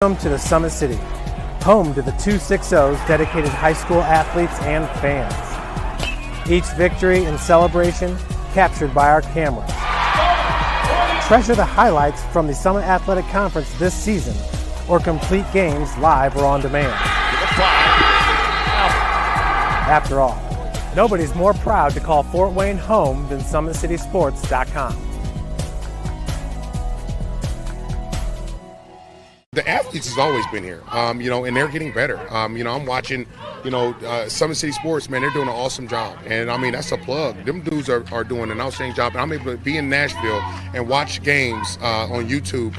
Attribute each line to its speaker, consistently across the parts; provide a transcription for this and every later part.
Speaker 1: Welcome to the Summit City, home to the 260's dedicated high school athletes and fans. Each victory and celebration captured by our cameras. Treasure the highlights from the Summit Athletic Conference this season, or complete games live or on demand. After all, nobody's more proud to call Fort Wayne home than SummitCitySports.com.
Speaker 2: The athletes has always been here, and they're getting better. I'm watching, Summit City Sports, man, they're doing an awesome job. And, that's a plug. Them dudes are doing an outstanding job. And I'm able to be in Nashville and watch games on YouTube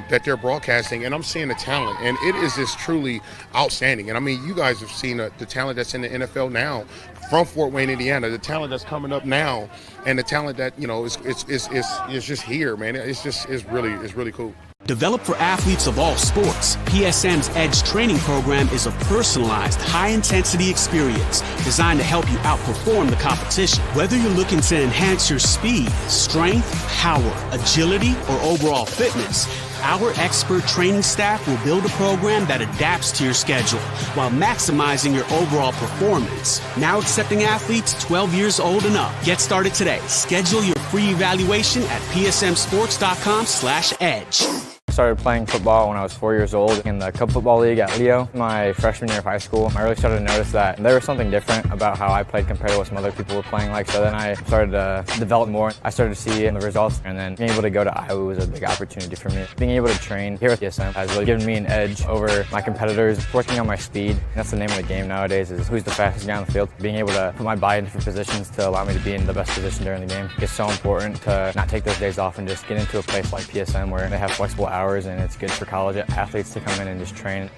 Speaker 2: that they're broadcasting, and I'm seeing the talent. And it is just truly outstanding. And, you guys have seen the talent that's in the NFL now from Fort Wayne, Indiana, the talent that's coming up now, and the talent that, is just here, man. It's really cool.
Speaker 3: Developed for athletes of all sports, PSM's Edge training program is a personalized, high-intensity experience designed to help you outperform the competition. Whether you're looking to enhance your speed, strength, power, agility, or overall fitness, our expert training staff will build a program that adapts to your schedule while maximizing your overall performance. Now accepting athletes 12 years old and up. Get started today. Schedule your free evaluation at psmsports.com/edge.
Speaker 4: I started playing football when I was 4 years old in the Cub Football League at Leo. My freshman year of high school, I really started to notice that there was something different about how I played compared to what some other people were playing like. So then I started to develop more. I started to see the results, and then being able to go to Iowa was a big opportunity for me. Being able to train here at PSM has really given me an edge over my competitors. Working on my speed, that's the name of the game nowadays, is who's the fastest guy on the field. Being able to put my body in different positions to allow me to be in the best position during the game. It's so important to not take those days off and just get into a place like PSM where they have flexible hours, and it's good for college athletes to come in and just train.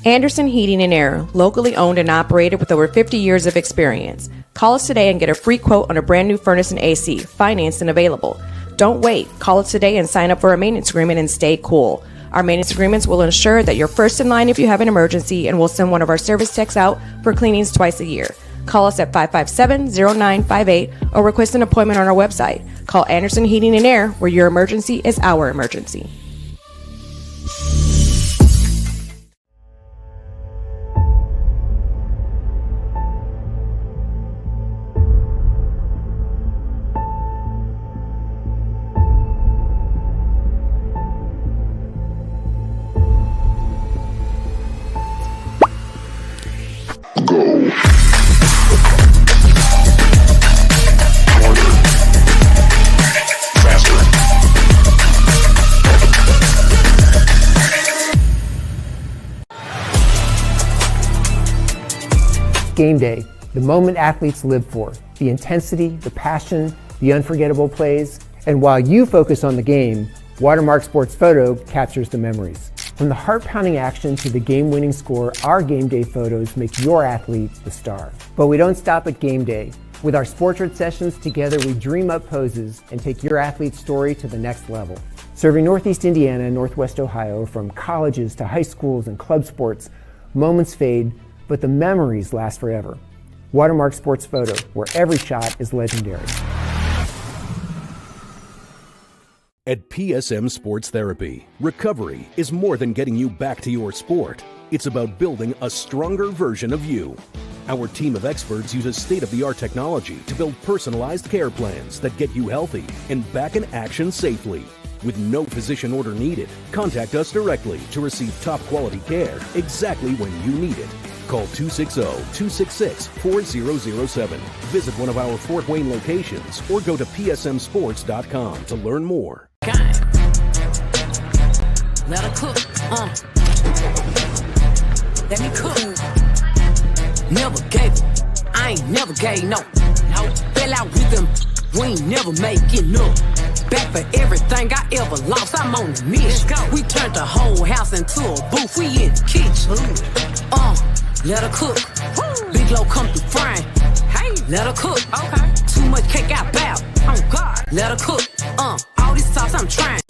Speaker 5: Anderson Heating and Air, locally owned and operated with over 50 years of experience. Call us today and get a free quote on a brand new furnace and AC, financed and available. Don't wait. Call us today and sign up for a maintenance agreement and stay cool. Our maintenance agreements will ensure that you're first in line if you have an emergency, and we'll send one of our service techs out for cleanings twice a year. Call us at 557-0958 or request an appointment on our website. Call Anderson Heating and Air, where your emergency is our emergency.
Speaker 6: Game day, the moment athletes live for, the intensity, the passion, the unforgettable plays. And while you focus on the game, Watermark Sports Photo captures the memories. From the heart-pounding action to the game-winning score, our game day photos make your athlete the star. But we don't stop at game day. With our Sportrait sessions, together we dream up poses and take your athlete's story to the next level. Serving Northeast Indiana and Northwest Ohio, from colleges to high schools and club sports, moments fade, but the memories last forever. Watermark Sports Photo, where every shot is legendary.
Speaker 7: At PSM Sports Therapy, recovery is more than getting you back to your sport. It's about building a stronger version of you. Our team of experts uses state-of-the-art technology to build personalized care plans that get you healthy and back in action safely. With no physician order needed, contact us directly to receive top-quality care exactly when you need it. Call 260-266-4007. Visit one of our Fort Wayne locations or go to psmsports.com to learn more.
Speaker 8: Let her cook, let me cook. Never gave it, I ain't never gave no. Fell out with them, we ain't never make it no. Back for everything I ever lost, I'm on the mission. We turned the whole house into a booth, we in the kitchen. Let her cook. Big low come through frying. Hey, let her cook. Okay. Too much cake out bow. Oh God. Let her cook. All this sauce I'm trying.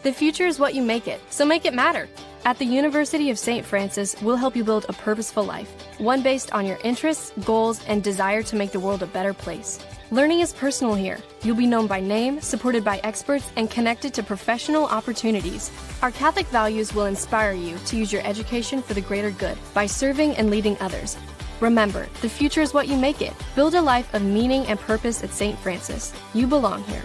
Speaker 9: The future is what you make it, so make it matter. At the University of St. Francis, we'll help you build a purposeful life, one based on your interests, goals, and desire to make the world a better place. Learning is personal here. You'll be known by name, supported by experts, and connected to professional opportunities. Our Catholic values will inspire you to use your education for the greater good by serving and leading others. Remember, the future is what you make it. Build a life of meaning and purpose at St. Francis. You belong here.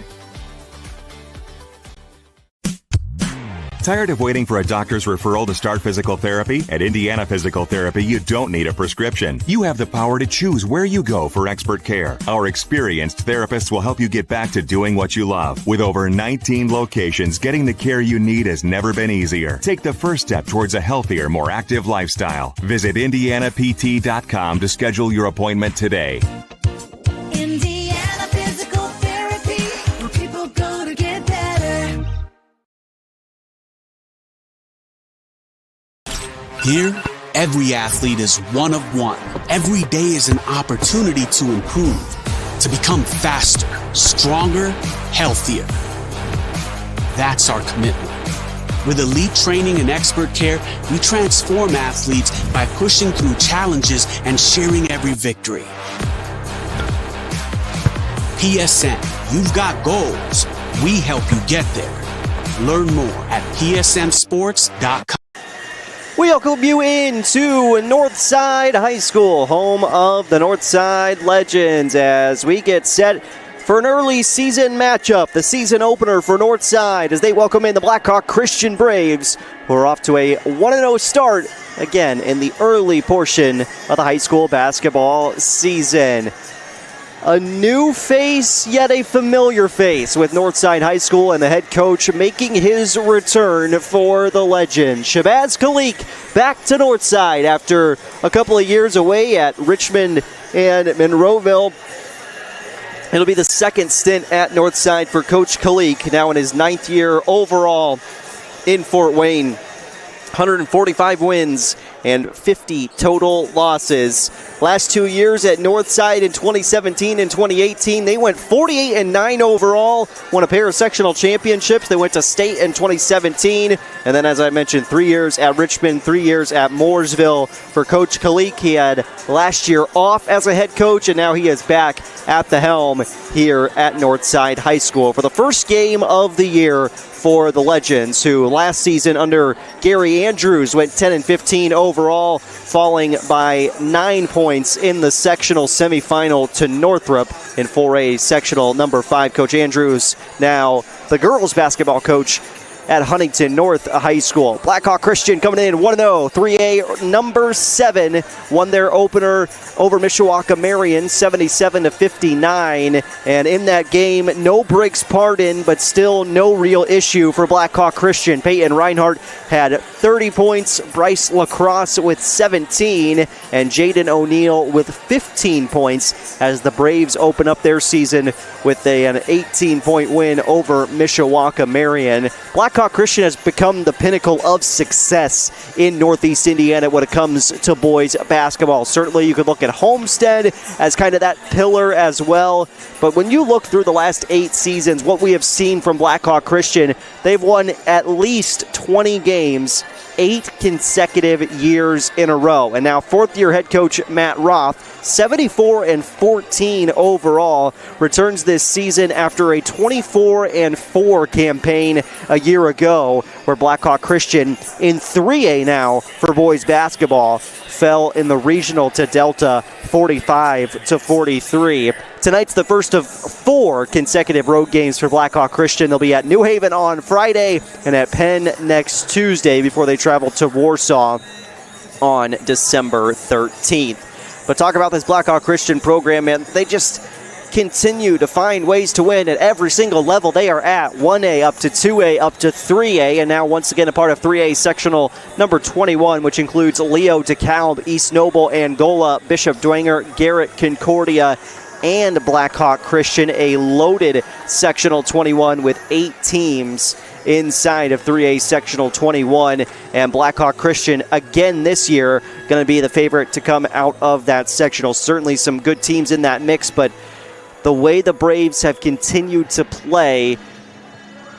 Speaker 10: Tired of waiting for a doctor's referral to start physical therapy? At Indiana Physical Therapy, you don't need a prescription. You have the power to choose where you go for expert care. Our experienced therapists will help you get back to doing what you love. With over 19 locations, getting the care you need has never been easier. Take the first step towards a healthier, more active lifestyle. Visit IndianaPT.com to schedule your appointment today.
Speaker 11: Indiana Physical Therapy, where people go to get better.
Speaker 3: Here, every athlete is one of one. Every day is an opportunity to improve, to become faster, stronger, healthier. That's our commitment. With elite training and expert care, we transform athletes by pushing through challenges and sharing every victory. PSM, you've got goals. We help you get there. Learn more at psmsports.com.
Speaker 12: We welcome you into Northside High School, home of the Northside Legends, as we get set for an early season matchup, the season opener for Northside, as they welcome in the Blackhawk Christian Braves, who are off to a 1-0 start, again, in the early portion of the high school basketball season. A new face, yet a familiar face with Northside High School, and the head coach making his return for the Legends. Shabazz Khalik back to Northside after a couple of years away at Richmond and Monroeville. It'll be the second stint at Northside for Coach Khalik, now in his 9th year overall in Fort Wayne. 145 wins and 50 total losses. Last 2 years at Northside in 2017 and 2018, they went 48-9 overall, won a pair of sectional championships. They went to state in 2017, and then, as I mentioned, 3 years at Richmond, 3 years at Mooresville for Coach Khalik. He had last year off as a head coach, and now he is back at the helm here at Northside High School for the first game of the year for the Legends, who last season under Gary Andrews went 10-15 overall, falling by 9 points in the sectional semifinal to Northrop in 4A sectional number 5. Coach Andrews, now the girls basketball coach at Huntington North High School. Blackhawk Christian coming in 1-0. 3A number 7 won their opener over Mishawaka Marion 77-59. And in that game, no breaks pardoned, but still no real issue for Blackhawk Christian. Peyton Reinhardt had 30 points, Bryce Lacrosse with 17, and Jaden O'Neill with 15 points as the Braves open up their season with an 18-point win over Mishawaka Marion. Blackhawk Christian has become the pinnacle of success in Northeast Indiana when it comes to boys basketball. Certainly you could look at Homestead as kind of that pillar as well, but when you look through the last 8 seasons, what we have seen from Blackhawk Christian, they've won at least 20 games 8 consecutive years in a row. And now fourth-year head coach Matt Roth, 74-14 overall, returns this season after a 24-4 campaign a year ago, where Blackhawk Christian in 3A now for boys basketball fell in the regional to Delta 45-43. Tonight's the first of 4 consecutive road games for Blackhawk Christian. They'll be at New Haven on Friday and at Penn next Tuesday before they travel to Warsaw on December 13th. But talk about this Blackhawk Christian program, man. They just continue to find ways to win at every single level they are at. 1A up to 2A up to 3A, and now once again a part of 3A sectional number 21, which includes Leo, DeKalb, East Noble, Angola, Bishop Dwenger, Garrett, Concordia, and Blackhawk Christian. A loaded sectional 21 with 8 teams inside of 3A sectional 21, and Blackhawk Christian again this year going to be the favorite to come out of that sectional. Certainly some good teams in that mix, but the way the Braves have continued to play,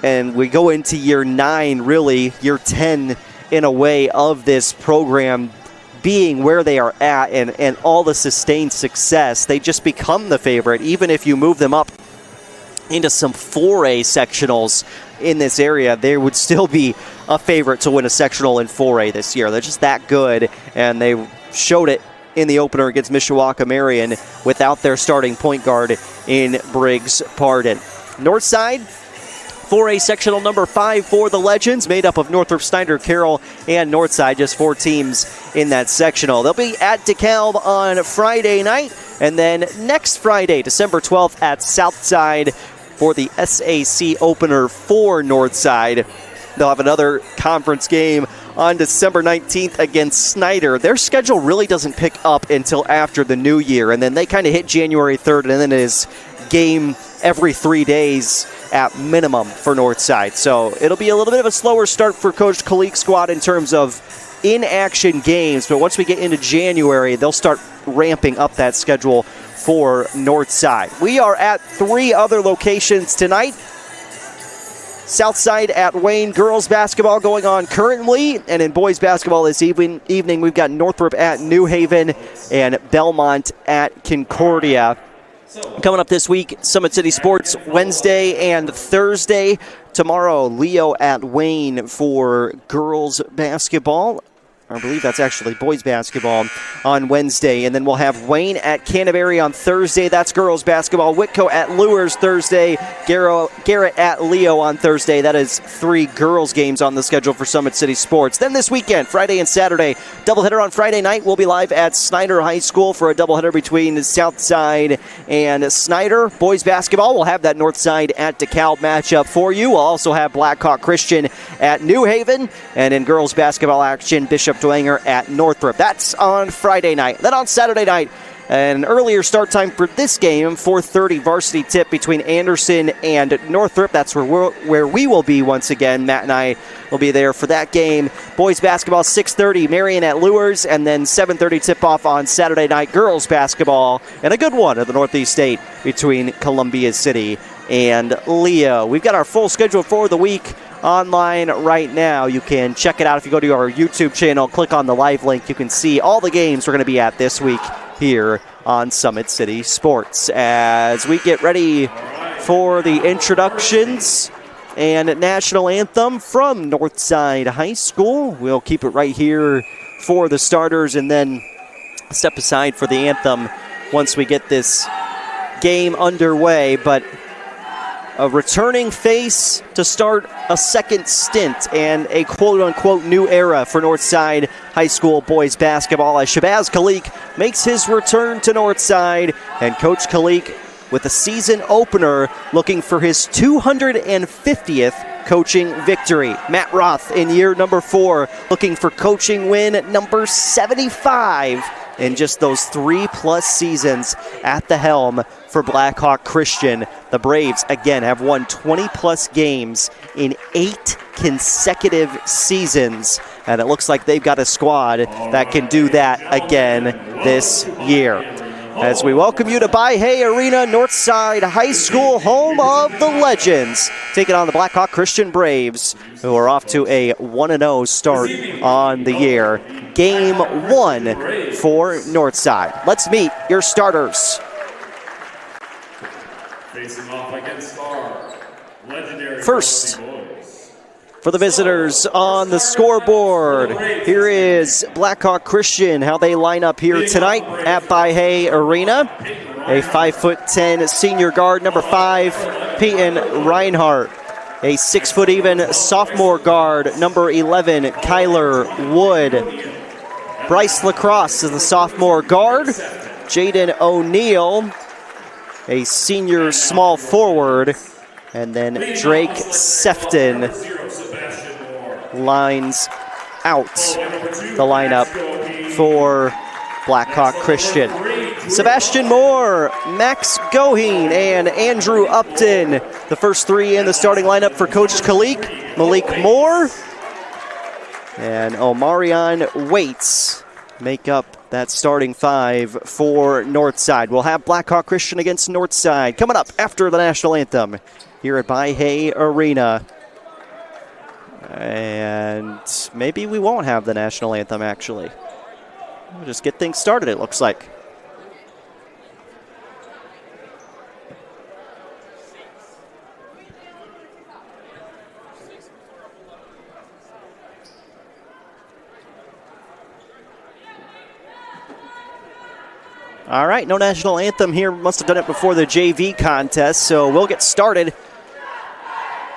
Speaker 12: and we go into year 9, really, year 10 in a way of this program, being where they are at and all the sustained success, they just become the favorite, even if you move them up into some 4A sectionals in this area. They would still be a favorite to win a sectional in 4A this year. They're just that good, and they showed it in the opener against Mishawaka Marion without their starting point guard in Briggs Pardon. Northside, 4A sectional number 5 for the Legends, made up of Northrop, Snyder, Carroll, and Northside, just 4 teams in that sectional. They'll be at DeKalb on Friday night, and then next Friday, December 12th, at Southside for the SAC opener for Northside. They'll have another conference game on December 19th against Snyder. Their schedule really doesn't pick up until after the new year, and then they kind of hit January 3rd, and then it is game every 3 days at minimum for Northside. So it'll be a little bit of a slower start for Coach Khalik's squad in terms of in-action games, but once we get into January, they'll start ramping up that schedule for Northside. We are at 3 other locations tonight. Southside at Wayne girls basketball going on currently, and in boys basketball this evening we've got Northrop at New Haven and Belmont at Concordia. Coming up this week, Summit City Sports Wednesday and Thursday. Tomorrow, Leo at Wayne for girls basketball. I believe that's actually boys basketball on Wednesday. And then we'll have Wayne at Canterbury on Thursday. That's girls basketball. Whitco at Lures Thursday. Garrett at Leo on Thursday. That is 3 girls games on the schedule for Summit City Sports. Then this weekend, Friday and Saturday, doubleheader on Friday night. We'll be live at Snyder High School for a doubleheader between Southside and Snyder. Boys basketball, we'll have that Northside at DeKalb matchup for you. We'll also have Blackhawk Christian at New Haven. And in girls basketball action, Bishop Dwenger at Northrop. That's on Friday night. Then on Saturday night, an earlier start time for this game, 4:30 varsity tip between Anderson and Northrop. That's where we will be once again. Matt and I will be there for that game. Boys basketball, 6:30, Marion at Lures, and then 7:30 tip-off on Saturday night, girls basketball, and a good one at the Northeast State between Columbia City and Leo. We've got our full schedule for the week online right now. You can check it out if you go to our YouTube channel, click on the live link. You can see all the games we're going to be at this week here on Summit City Sports. As we get ready for the introductions and national anthem from Northside High School, we'll keep it right here for the starters and then step aside for the anthem once we get this game underway. But a returning face to start a second stint and a quote-unquote new era for Northside High School boys basketball as Shabazz Khalik makes his return to Northside, and Coach Khalik with a season opener looking for his 250th coaching victory. Matt Roth in year number 4 looking for coaching win number 75 in just those 3+ seasons at the helm for Blackhawk Christian. The Braves, again, have won 20+ games in 8 consecutive seasons, and it looks like they've got a squad that can do that again this year. As we welcome you to By-Hay Arena, Northside High School, home of the Legends, taking on the Blackhawk Christian Braves, who are off to a 1-0 start on the year. Game 1 for Northside. Let's meet your starters.
Speaker 13: Facing off against our legendary
Speaker 12: First, for the visitors on the scoreboard, here is Blackhawk Christian, how they line up here tonight at By-Hay Arena. A 5'10" senior guard, number 5, Peyton Reinhart. A 6'even" sophomore guard, number 11, Kyler Wood. Bryce Lacrosse is the sophomore guard. Jaden O'Neill, a senior small forward. And then Drake Sefton lines out the lineup for Blackhawk Christian. Sebastian Moore, Max Goheen, and Andrew Upton, the first 3 in the starting lineup for Coach Khalik. Malik Moore and Omarion Waits make up that starting 5 for Northside. We'll have Blackhawk Christian against Northside coming up after the national anthem here at By-Hay Arena. And maybe we won't have the national anthem, actually. We'll just get things started, it looks like. All right, no national anthem here. Must have done it before the JV contest, so we'll get started.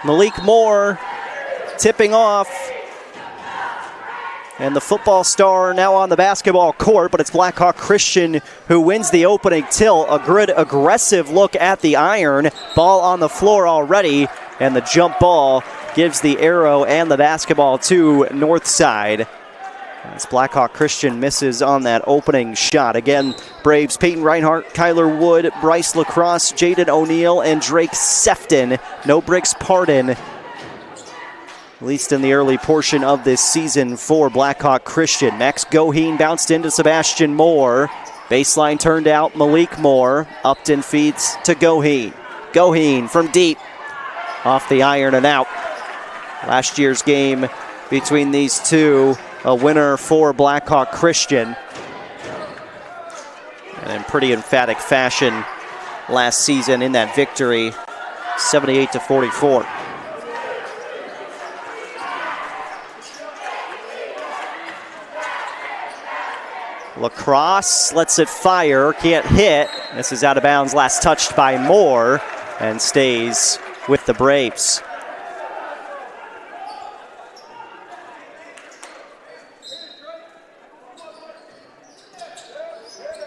Speaker 12: Malik Moore tipping off. And the football star now on the basketball court, but it's Blackhawk Christian who wins the opening tilt. A good aggressive look at the iron. Ball on the floor already, and the jump ball gives the arrow and the basketball to Northside. As Blackhawk Christian misses on that opening shot. Again, Braves Peyton Reinhart, Kyler Wood, Bryce Lacrosse, Jaden O'Neill, and Drake Sefton. No Bricks Pardon, at least in the early portion of this season for Blackhawk Christian. Max Goheen bounced into Sebastian Moore. Baseline turned out, Malik Moore. Upton feeds to Goheen. Goheen from deep. Off the iron and out. Last year's game between these two, a winner for Blackhawk Christian. And in pretty emphatic fashion last season in that victory, 78-44. Lacrosse lets it fire, can't hit. This is out of bounds, last touched by Moore, and stays with the Braves.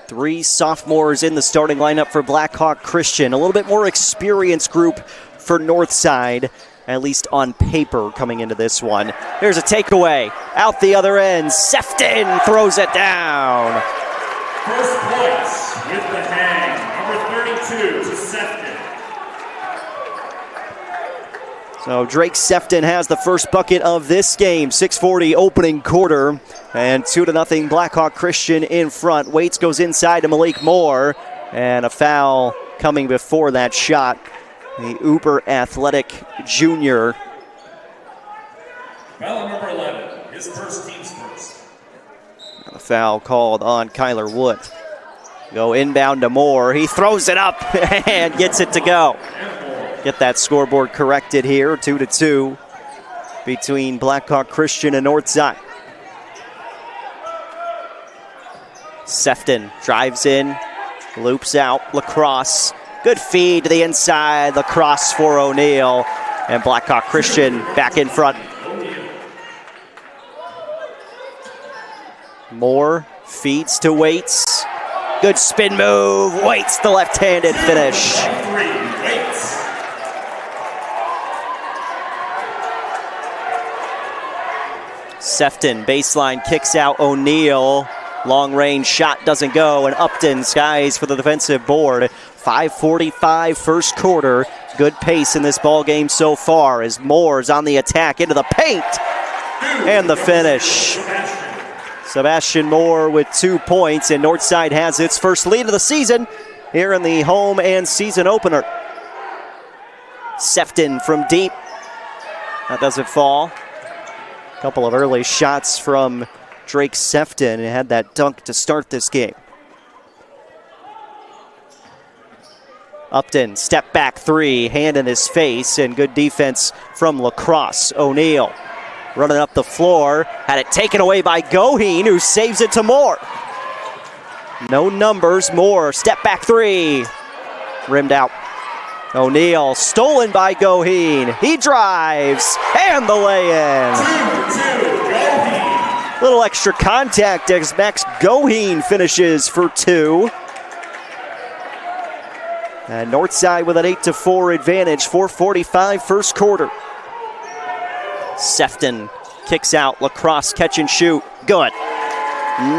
Speaker 12: Three sophomores in the starting lineup for Blackhawk Christian. A little bit more experienced group for Northside, at least on paper coming into this one. There's a takeaway. Out the other end, Sefton throws it down.
Speaker 13: First points with the hang, number 32 to Sefton.
Speaker 12: So Drake Sefton has the first bucket of this game. 6:40 opening quarter, and 2-0 Blackhawk Christian in front. Waits goes inside to Malik Moore, and a foul coming before that shot. The uber athletic junior.
Speaker 13: Foul number 11, his first, team's first.
Speaker 12: And a foul called on Kyler Wood. Go inbound to Moore. He throws it up and gets it to go. Get that scoreboard corrected here, 2-2 between Blackhawk Christian and Northside. Sefton drives in, loops out, Lacrosse. Good feed to the inside, Lacrosse for O'Neill, and Blackhawk Christian back in front. Moore feeds to Waits. Good spin move, Waits the left-handed finish. Sefton, baseline, kicks out O'Neill. Long range shot doesn't go, and Upton skies for the defensive board. 5:45 first quarter. Good pace in this ball game so far as Moore's on the attack into the paint. And the finish. Sebastian Moore with 2 points, and Northside has its first lead of the season here in the home and season opener. Sefton from deep. That doesn't fall. Couple of early shots from Drake Sefton, and had that dunk to start this game. Upton, step back three, hand in his face, and good defense from Lacrosse. O'Neill running up the floor, had it taken away by Goheen, who saves it to Moore. No numbers, Moore, step back three, rimmed out. O'Neill, stolen by Goheen. He drives, and the lay-in. Little extra contact as Max Goheen finishes for two. And Northside with an 8-4 advantage, 4:45 first quarter. Sefton kicks out, Lacrosse catch and shoot, good.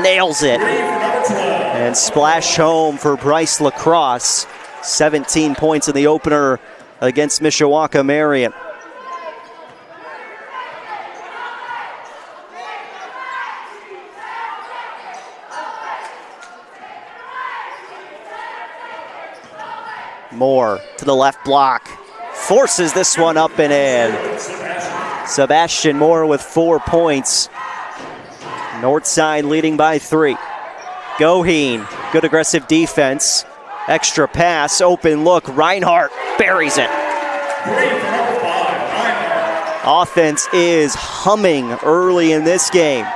Speaker 12: Nails it. And splash home for Bryce Lacrosse. 17 points in the opener against Mishawaka Marion. Moore to the left block. Forces this one up and in. Sebastian Moore with 4 points. Northside leading by 3. Goheen, good aggressive defense. Extra pass, open look. Reinhardt buries it. Offense is humming early in this game.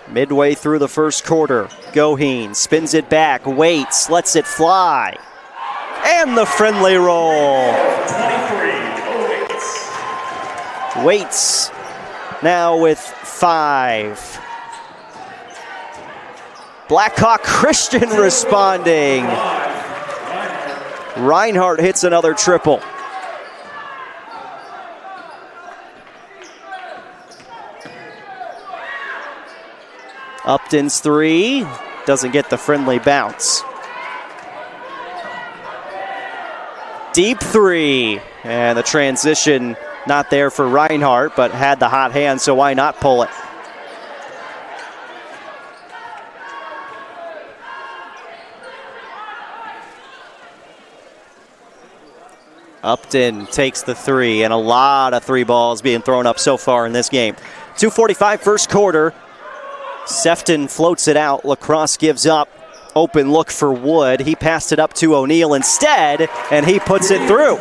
Speaker 12: Midway through the first quarter, Goheen spins it back, waits, lets it fly. And the friendly roll.
Speaker 13: 23,
Speaker 12: Waits now with 5. Blackhawk Christian responding. Reinhardt hits another triple. Upton's 3 doesn't get the friendly bounce. Deep 3, and the transition not there for Reinhardt, but had the hot hand, so why not pull it? Upton takes the 3, and a lot of 3 balls being thrown up so far in this game. 2:45 first quarter. Sefton floats it out. Lacrosse gives up. Open look for Wood. He passed it up to O'Neal instead, and he puts it through.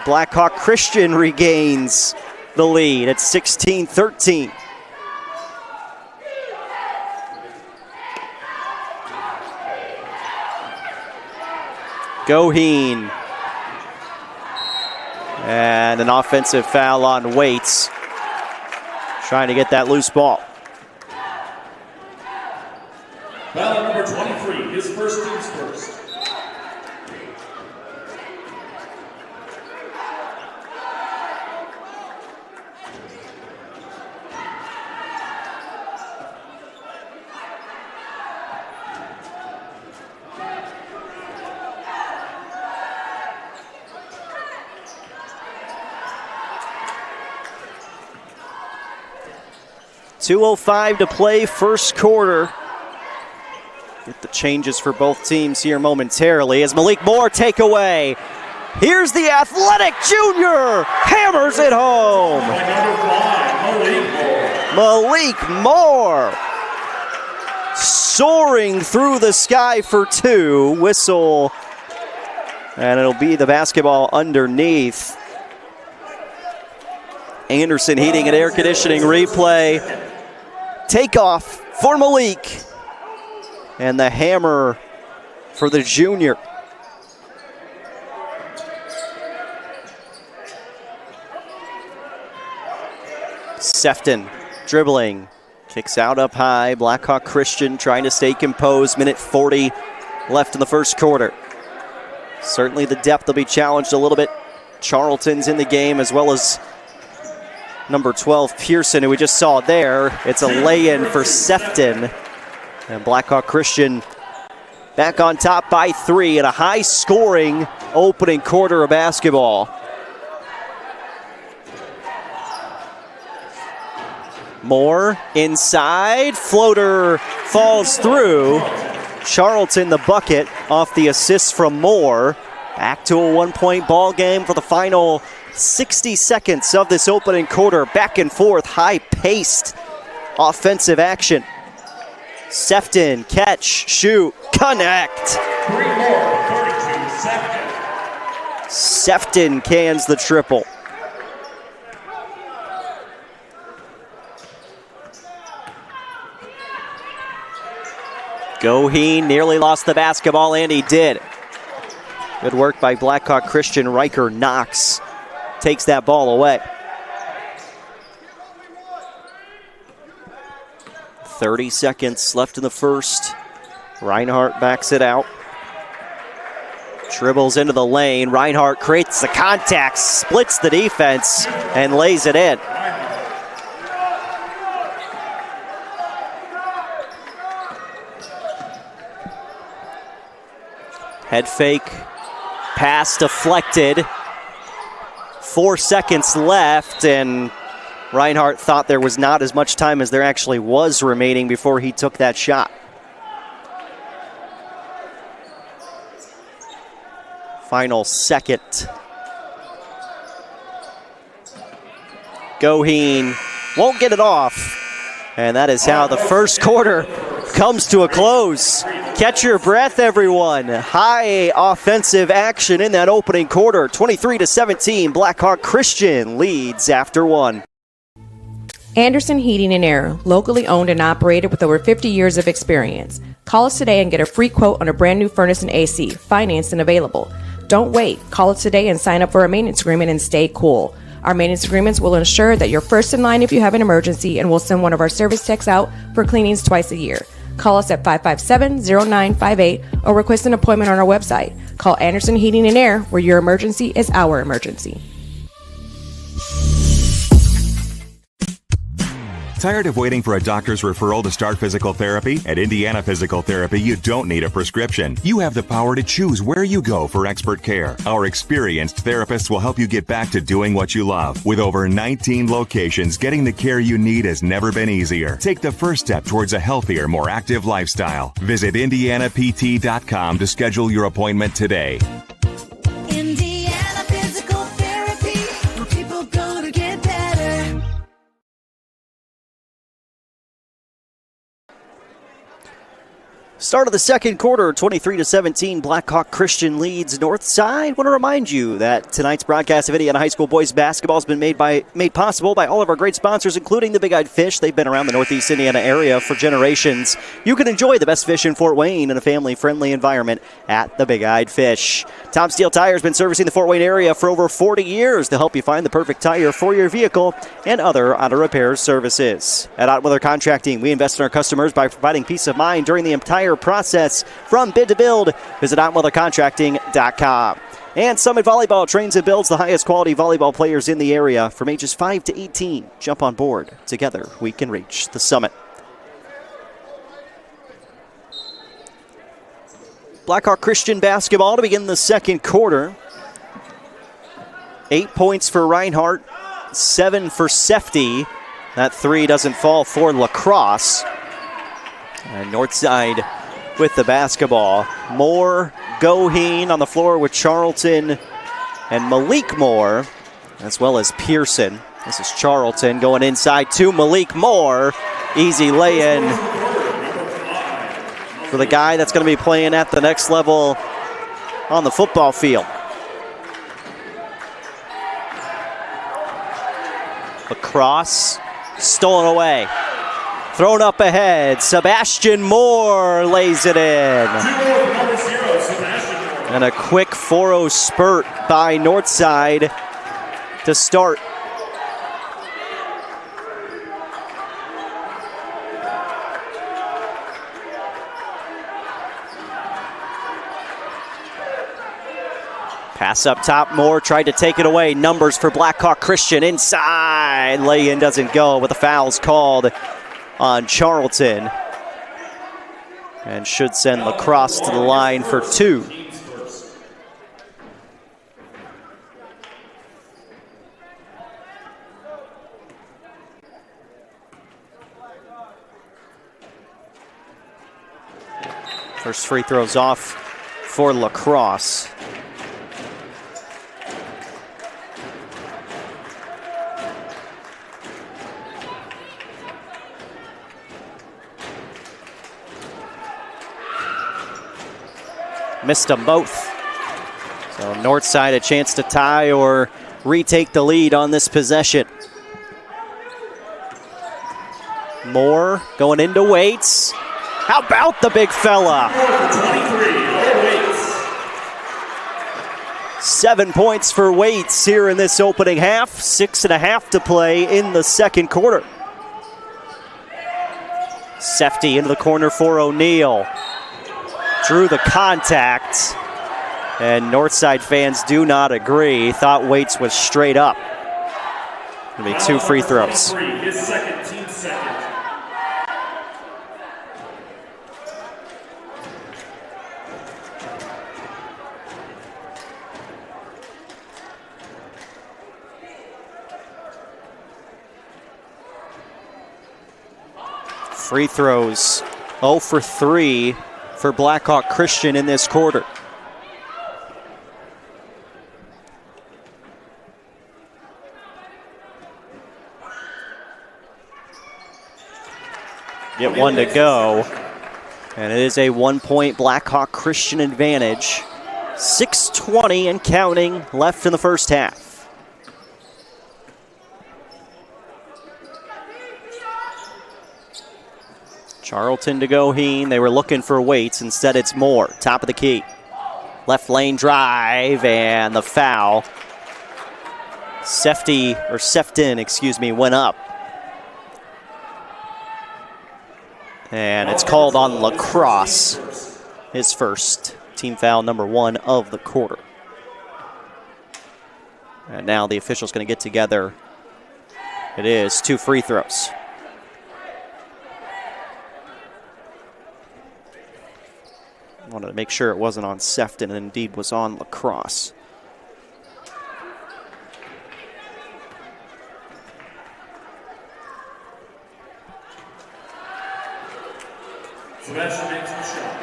Speaker 12: Blackhawk Christian regains the lead at 16-13. Goheen. And an offensive foul on Waits. Trying to get that loose ball.
Speaker 13: Foul number 23, his first team's first.
Speaker 12: .205 to play first quarter. Get the changes for both teams here momentarily as Malik Moore takeaway. Here's the athletic junior, hammers it home. Malik Moore soaring through the sky for 2. Whistle, and it'll be the basketball underneath. Anderson Heating and Air Conditioning replay. Takeoff for Malik. And the hammer for the junior. Sefton dribbling. Kicks out up high. Blackhawk Christian trying to stay composed. Minute 40 left in the first quarter. Certainly the depth will be challenged a little bit. Charlton's in the game as well as number 12, Pearson, who we just saw there. It's a lay-in for Sefton. And Blackhawk Christian back on top by 3 in a high-scoring opening quarter of basketball. Moore inside. Floater falls through. Charlton the bucket off the assist from Moore. Back to a one-point ball game for the final 60 seconds of this opening quarter. Back and forth, high-paced offensive action. Sefton, catch, shoot, connect.
Speaker 13: 3 more, 32 seconds.
Speaker 12: Sefton cans the triple. Goheen nearly lost the basketball, and he did. Good work by Blackhawk Christian. Riker Knox takes that ball away. 30 seconds left in the first. Reinhardt backs it out. Dribbles into the lane. Reinhardt creates the contact, splits the defense, and lays it in. Head fake, pass deflected. 4 seconds left, and Reinhardt thought there was not as much time as there actually was remaining before he took that shot. final second. Goheen won't get it off. And that is how the first quarter comes to a close. Catch your breath, everyone. High offensive action in that opening quarter. 23-17, Blackhawk Christian leads after one.
Speaker 5: Anderson Heating and Air, locally owned and operated with over 50 years of experience. Call us today and get a free quote on a brand new furnace and AC, financed and available. Don't wait. Call us today and sign up for a maintenance agreement and stay cool. Our maintenance agreements will ensure that you're first in line if you have an emergency, and we'll send one of our service techs out for cleanings twice a year. Call us at 557-0958 or request an appointment on our website. Call Anderson Heating and Air, where your emergency is our emergency.
Speaker 10: Tired of waiting for a doctor's referral to start physical therapy? At Indiana Physical Therapy, you don't need a prescription. You have the power to choose where you go for expert care. Our experienced therapists will help you get back to doing what you love. With over 19 locations, getting the care you need has never been easier. Take the first step towards a healthier, more active lifestyle. Visit IndianaPT.com to schedule your appointment today.
Speaker 11: Indiana Physical Therapy, where people go to get better.
Speaker 12: Start of the second quarter, 23-17, Blackhawk Christian leads Northside. Want to remind you that tonight's broadcast of Indiana High School boys basketball has been made possible by all of our great sponsors, including the Big Eyed Fish. They've been around the Northeast Indiana area for generations. You can enjoy the best fish in Fort Wayne in a family-friendly environment at the Big Eyed Fish. Tom Steele Tire has been servicing the Fort Wayne area for over 40 years to help you find the perfect tire for your vehicle and other auto repair services. At Otweather Contracting, we invest in our customers by providing peace of mind during the entire process from bid to build. Visit OtweatherContracting.com. And Summit Volleyball trains and builds the highest quality volleyball players in the area from ages 5 to 18. Jump on board. Together, we can reach the summit. Blackhawk Christian basketball to begin the second quarter. 8 points for Reinhardt, 7 for Sefty. That three doesn't fall for Lacrosse. And Northside with the basketball. Moore, Goheen on the floor with Charlton and Malik Moore, as well as Pearson. This is Charlton going inside to Malik Moore. Easy lay-in for the guy that's going to be playing at the next level on the football field. Lacrosse stolen away. Thrown up ahead. Sebastian Moore lays it in. And a quick 4-0 spurt by Northside to start. Pass up top, Moore tried to take it away. Numbers for Blackhawk Christian inside. Lay-in doesn't go, but the foul's called on Charlton. And should send Lacrosse to the line for two. First free throws off for Lacrosse. Missed them both. So Northside a chance to tie or retake the lead on this possession. Moore going into Waits. How about the big fella? 7 points for Waits here in this opening half. 6.5 to play in the second quarter. Sefty into the corner for O'Neal. Drew the contact, and Northside fans do not agree. Thought Waits was straight up. It'll be 2 free throws.
Speaker 13: His second, team second.
Speaker 12: Free throws, 0 for 3 for Blackhawk Christian in this quarter. get one to go. And it is a 1-point Blackhawk Christian advantage. 6:20 and counting left in the first half. Charlton to Goheen. They were looking for Waits. Instead, it's Moore. Top of the key. Left lane drive and the foul. Sefton, went up. And it's called on Lacrosse. His first. Team foul number 1 of the quarter. And now the official's going to get together. It is 2 free throws. Wanted to make sure it wasn't on Sefton, and indeed was on Lacrosse.
Speaker 13: Sebastian makes the shot.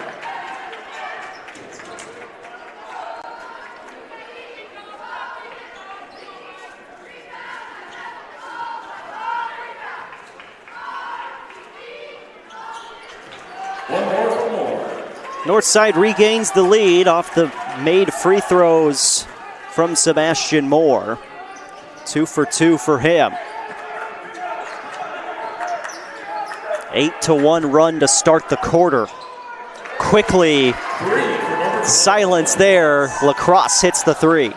Speaker 12: Northside regains the lead off the made free throws from Sebastian Moore. 2 for 2 for him. 8-1 run to start the quarter. Quickly, silence there. Lacrosse hits the 3.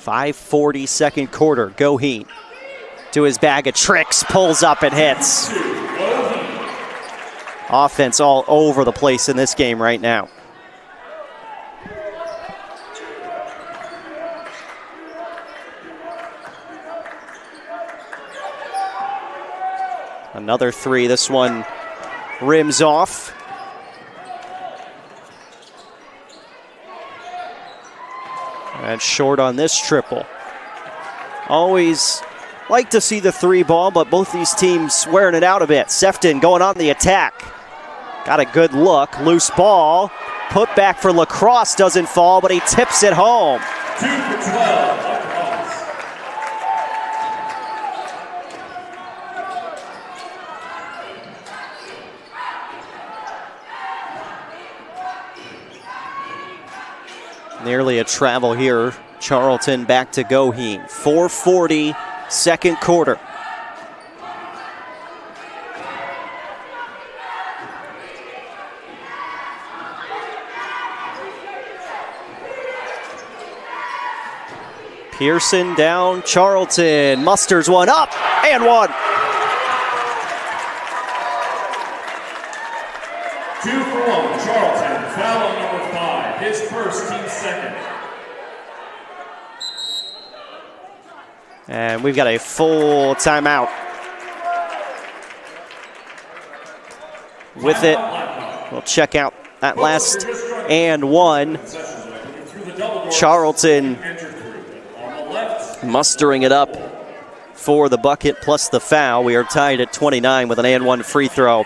Speaker 12: 5:40 second quarter. Goheen to his bag of tricks, pulls up and hits. Offense all over the place in this game right now. Another 3. This one rims off. And short on this triple. Always like to see the 3 ball, but both these teams wearing it out a bit. Sefton going on the attack. Got a good look. Loose ball. Put back for Lacrosse. Doesn't fall, but he tips it home.
Speaker 13: 2 for 12.
Speaker 12: Nearly a travel here. Charlton back to Goheen. 4:40 second quarter. Pearson down, Charlton musters one up and one.
Speaker 13: 2 for 1, Charlton, foul on number 5, his first, team second.
Speaker 12: And we've got a full timeout. With it, we'll check out that last and one. Charlton mustering it up for the bucket plus the foul. We are tied at 29 with an and one free throw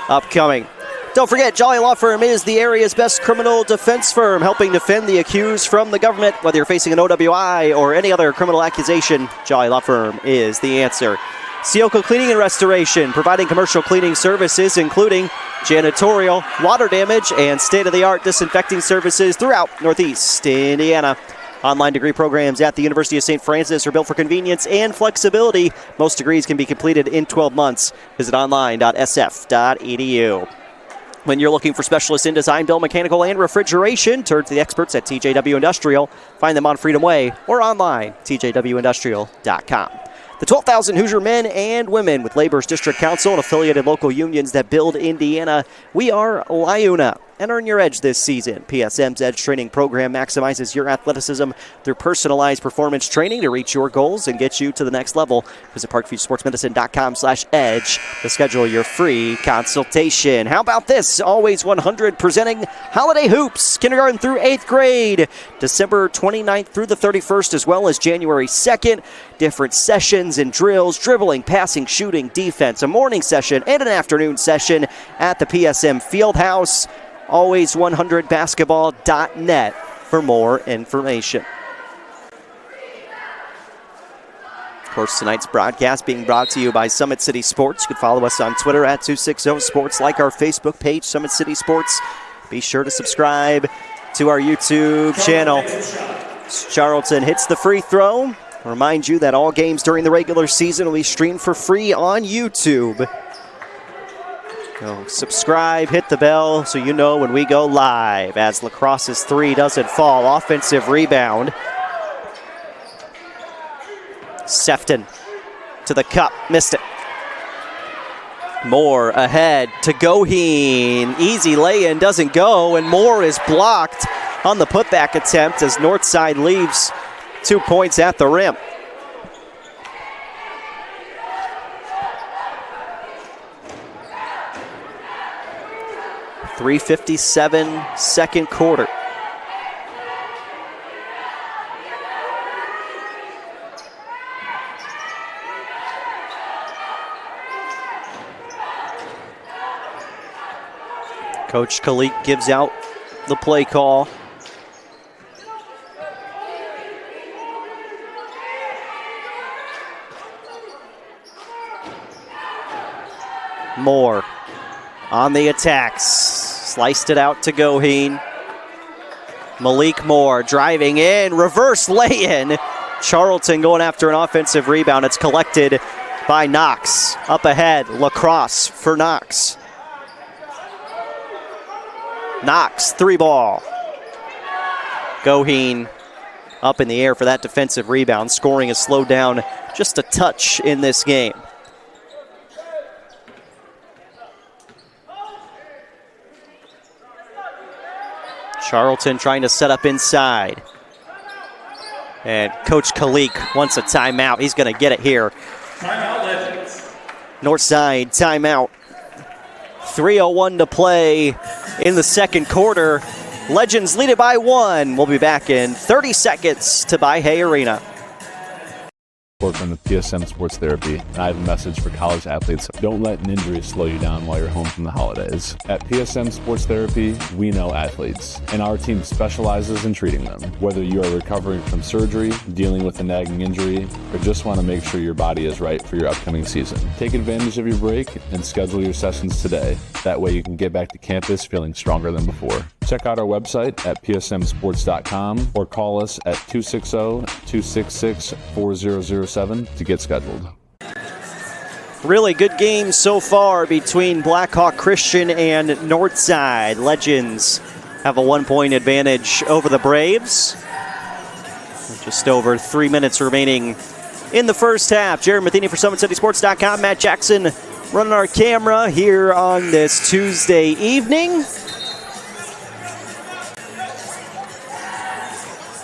Speaker 12: upcoming. Don't forget, Jolly Law Firm is the area's best criminal defense firm, helping defend the accused from the government. Whether you're facing an OWI or any other criminal accusation, Jolly Law Firm is the answer. Sioco Cleaning and Restoration, providing commercial cleaning services, including janitorial, water damage, and state-of-the-art disinfecting services throughout Northeast Indiana. Online degree programs at the University of St. Francis are built for convenience and flexibility. Most degrees can be completed in 12 months. Visit online.sf.edu. When you're looking for specialists in design, build, mechanical, and refrigeration, turn to the experts at TJW Industrial. Find them on Freedom Way or online, tjwindustrial.com. The 12,000 Hoosier men and women with Labor's District Council and affiliated local unions that build Indiana. We are LIUNA. And earn your edge this season. PSM's Edge Training Program maximizes your athleticism through personalized performance training to reach your goals and get you to the next level. Visit parkviewsportsmedicine.com/edge to schedule your free consultation. How about this? Always 100 presenting Holiday Hoops, kindergarten through 8th grade. December 29th through the 31st, as well as January 2nd. Different sessions and drills, dribbling, passing, shooting, defense, a morning session and an afternoon session at the PSM Fieldhouse. Always100basketball.net for more information. Of course, tonight's broadcast being brought to you by Summit City Sports. You can follow us on Twitter at 260sports, like our Facebook page, Summit City Sports. Be sure to subscribe to our YouTube channel. Charlton hits the free throw. Remind you that all games during the regular season will be streamed for free on YouTube. So subscribe, hit the bell so you know when we go live. As Lacrosse's three doesn't fall. Offensive rebound. Sefton to the cup, missed it. Moore ahead to Goheen. Easy lay-in, doesn't go, and Moore is blocked on the putback attempt as Northside leaves 2 points at the rim. .357 second quarter. Coach Kalik gives out the play call. Moore on the attacks. Sliced it out to Goheen. Malik Moore driving in. Reverse lay-in. Charlton going after an offensive rebound. It's collected by Knox. Up ahead, Lacrosse for Knox. Knox, three ball. Goheen up in the air for that defensive rebound. Scoring has slowed down just a touch in this game. Charlton trying to set up inside. And Coach Kalik wants a timeout. He's going to get it here.
Speaker 13: Timeout, Legends.
Speaker 12: Northside timeout. 3:01 to play in the second quarter. Legends lead it by 1. We'll be back in 30 seconds to By-Hay Arena.
Speaker 14: From the PSM Sports Therapy, and I have a message for college athletes. Don't let an injury slow you down while you're home from the holidays. At PSM Sports Therapy, we know athletes, and our team specializes in treating them. Whether you are recovering from surgery, dealing with a nagging injury, or just want to make sure your body is right for your upcoming season. Take advantage of your break and schedule your sessions today. That way you can get back to campus feeling stronger than before. Check out our website at psmsports.com or call us at 260-266-4007 to get scheduled.
Speaker 12: Really good game so far between Blackhawk Christian and Northside. Legends have a 1-point advantage over the Braves. Just over 3 minutes remaining in the first half. Jared Matheny for SummitCitySports.com. Matt Jackson running our camera here on this Tuesday evening.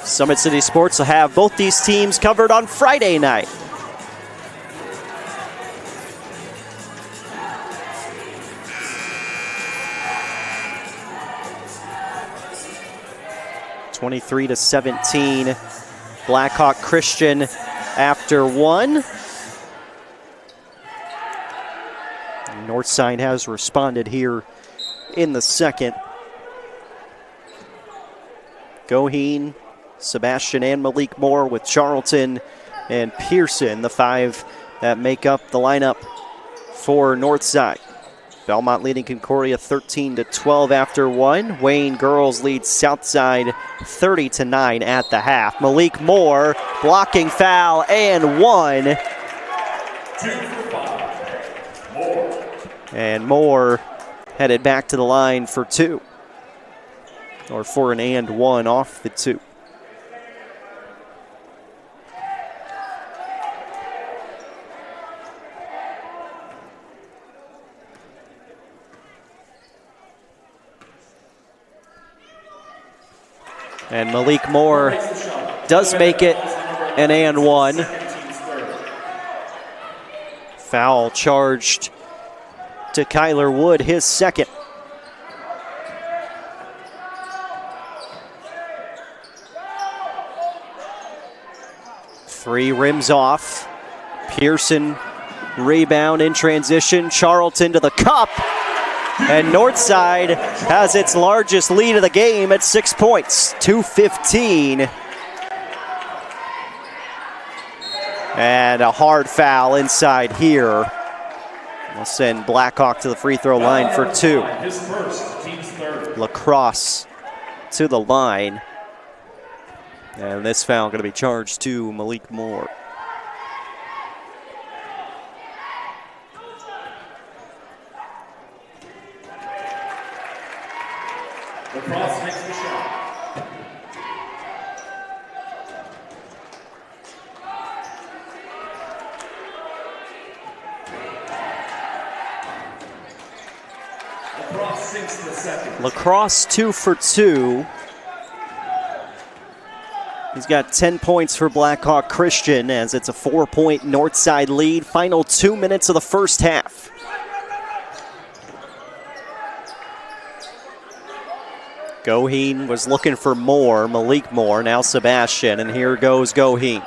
Speaker 12: Summit City Sports will have both these teams covered on Friday night. (23-17), Blackhawk Christian after 1. Northside has responded here in the second. Goheen, Sebastian, and Malik Moore with Charlton and Pearson, the 5 that make up the lineup for Northside. Belmont leading Concordia 13-12 after 1. Wayne Girls leads Southside 30-9 at the half. Malik Moore blocking foul and 1.
Speaker 13: 2 for 5. Moore.
Speaker 12: And Moore headed back to the line for 2. Or for an and 1 off the 2. And Malik Moore does make it an and 1. Foul charged to Kyler Wood, his second. Three rims off. Pearson rebound in transition. Charlton to the cup. And Northside has its largest lead of the game at 6 points, 2:15. And a hard foul inside here. We'll send Blackhawk to the free throw line for 2.
Speaker 13: His first, team's third.
Speaker 12: Lacrosse to the line. And this foul going to be charged to Malik Moore.
Speaker 13: Lacrosse makes the shot. Lacrosse sinks the second.
Speaker 12: Lacrosse 2 for 2. He's got 10 points for Blackhawk Christian as it's a 4-point Northside lead. Final 2 minutes of the first half. Goheen was looking for Moore, Malik Moore, now Sebastian, and here goes Goheen.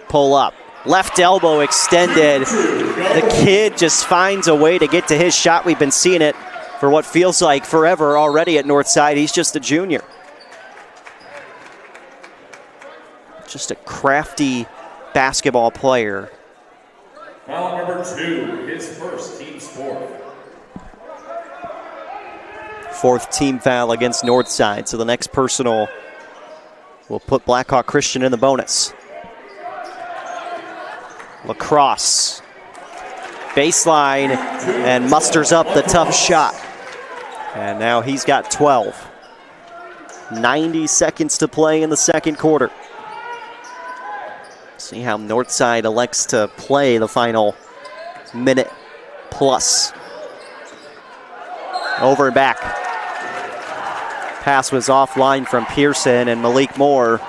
Speaker 12: Pull up, left elbow extended. The kid just finds a way to get to his shot. We've been seeing it for what feels like forever already at Northside. He's just a junior. Just a crafty basketball player.
Speaker 13: Foul number 2, his first, team's fourth.
Speaker 12: 4th team foul against Northside, so the next personal will put Blackhawk Christian in the bonus. Lacrosse. Baseline and musters up the tough shot. And now he's got 12. 90 seconds to play in the second quarter. See how Northside elects to play the final minute plus. Over and back. Pass was offline from Pearson, and Malik Moore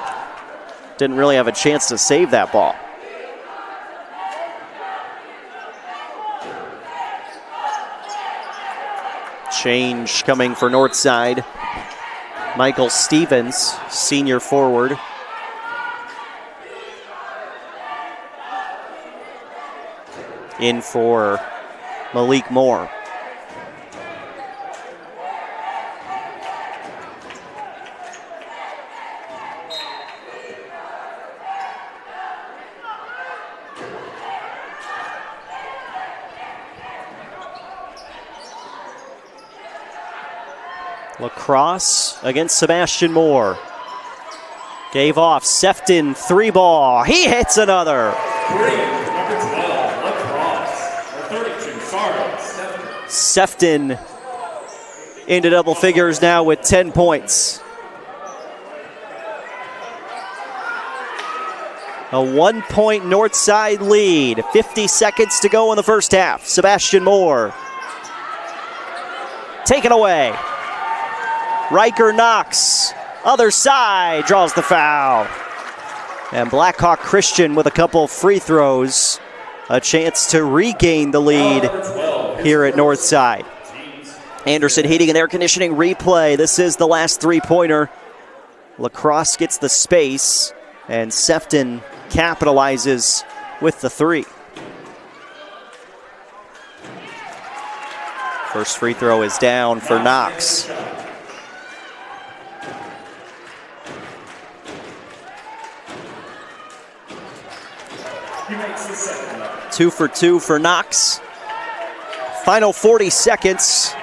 Speaker 12: didn't really have a chance to save that ball. Change coming for Northside. Michael Stevens, senior forward. In for Malik Moore. Lacrosse against Sebastian Moore. Gave off Sefton, 3 ball. He hits another.
Speaker 13: Number 12, Lacrosse. Or 32, sorry,
Speaker 12: Sefton into double figures now with 10 points. A 1-point Northside lead. 50 seconds to go in the first half. Sebastian Moore. Taken away. Riker Knox, other side, draws the foul. And Blackhawk Christian with a couple free throws. A chance to regain the lead here at Northside. Anderson Heating and Air Conditioning replay. This is the last 3-pointer. Lacrosse gets the space, and Sefton capitalizes with the 3. First free throw is down for Knox.
Speaker 13: He makes the second up.
Speaker 12: 2 for 2 for Knox. Final 40 seconds.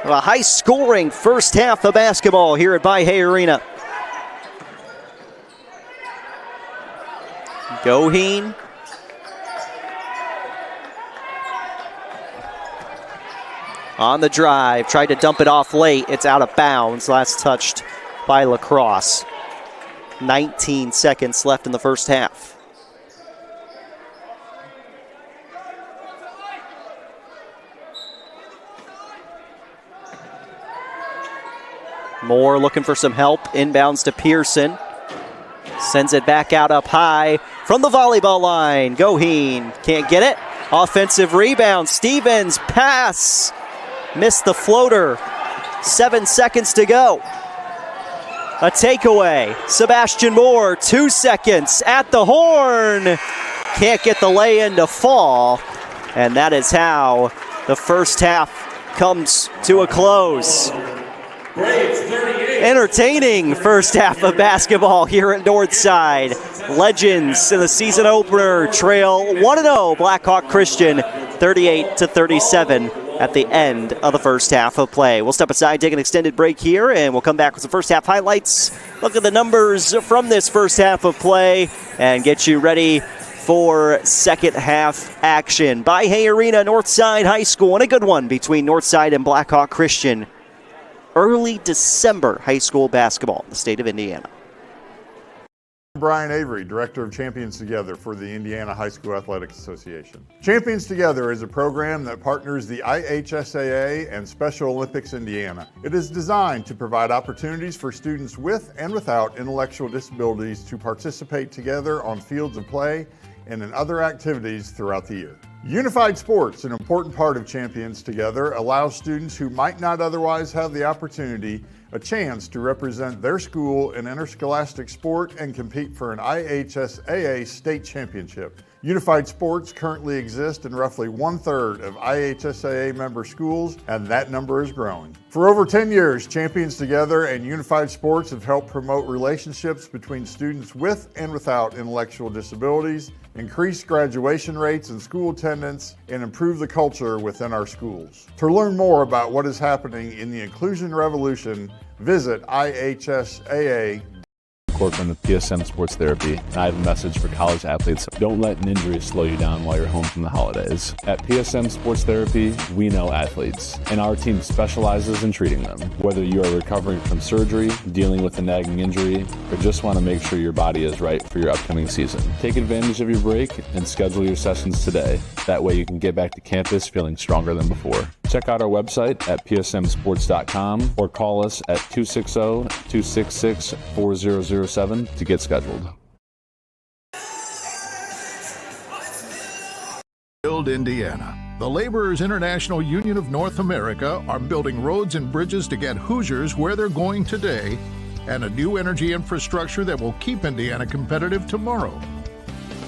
Speaker 12: A high-scoring first half of basketball here at By-Hay Arena. Goheen. On the drive, tried to dump it off late. It's out of bounds. Last touched by Lacrosse. 19 seconds left in the first half. Moore looking for some help. Inbounds to Pearson. Sends it back out up high from the volleyball line. Goheen can't get it. Offensive rebound. Stevens pass. Missed the floater. 7 seconds to go. A takeaway. Sebastian Moore, 2 seconds at the horn. Can't get the lay-in to fall. And that is how the first half comes to a close.
Speaker 13: Braves 38,
Speaker 12: entertaining first half of basketball here at Northside. Legends in the season opener trail 1-0 Blackhawk Christian 38-37 at the end of the first half of play. We'll step aside, take an extended break here, and we'll come back with some first half highlights, look at the numbers from this first half of play, and get you ready for second half action. By-Hay Arena, Northside High School, and a good one between Northside and Blackhawk Christian. Early December high school basketball in the state of Indiana.
Speaker 15: Brian Avery, Director of Champions Together for the Indiana High School Athletics Association. Champions Together is a program that partners the IHSAA and Special Olympics Indiana. It is designed to provide opportunities for students with and without intellectual disabilities to participate together on fields of play and in other activities throughout the year. Unified Sports, an important part of Champions Together, allows students who might not otherwise have the opportunity a chance to represent their school in interscholastic sport and compete for an IHSAA state championship. Unified Sports currently exist in roughly 1/3 of IHSAA member schools, and that number is growing. For over 10 years, Champions Together and Unified Sports have helped promote relationships between students with and without intellectual disabilities, increase graduation rates and school attendance, and improve the culture within our schools. To learn more about what is happening in the inclusion revolution, visit IHSAA.
Speaker 14: From the PSM Sports Therapy, and I have a message for college athletes. Don't let an injury slow you down while you're home from the holidays. At PSM Sports Therapy, we know athletes, and our team specializes in treating them. Whether you are recovering from surgery, dealing with a nagging injury, or just want to make sure your body is right for your upcoming season, take advantage of your break and schedule your sessions today. That way you can get back to campus feeling stronger than before. Check out our website at psmsports.com or call us at 260-266-4007 to get scheduled.
Speaker 16: Build Indiana. The Laborers International Union of North America are building roads and bridges to get Hoosiers where they're going today and a new energy infrastructure that will keep Indiana competitive tomorrow.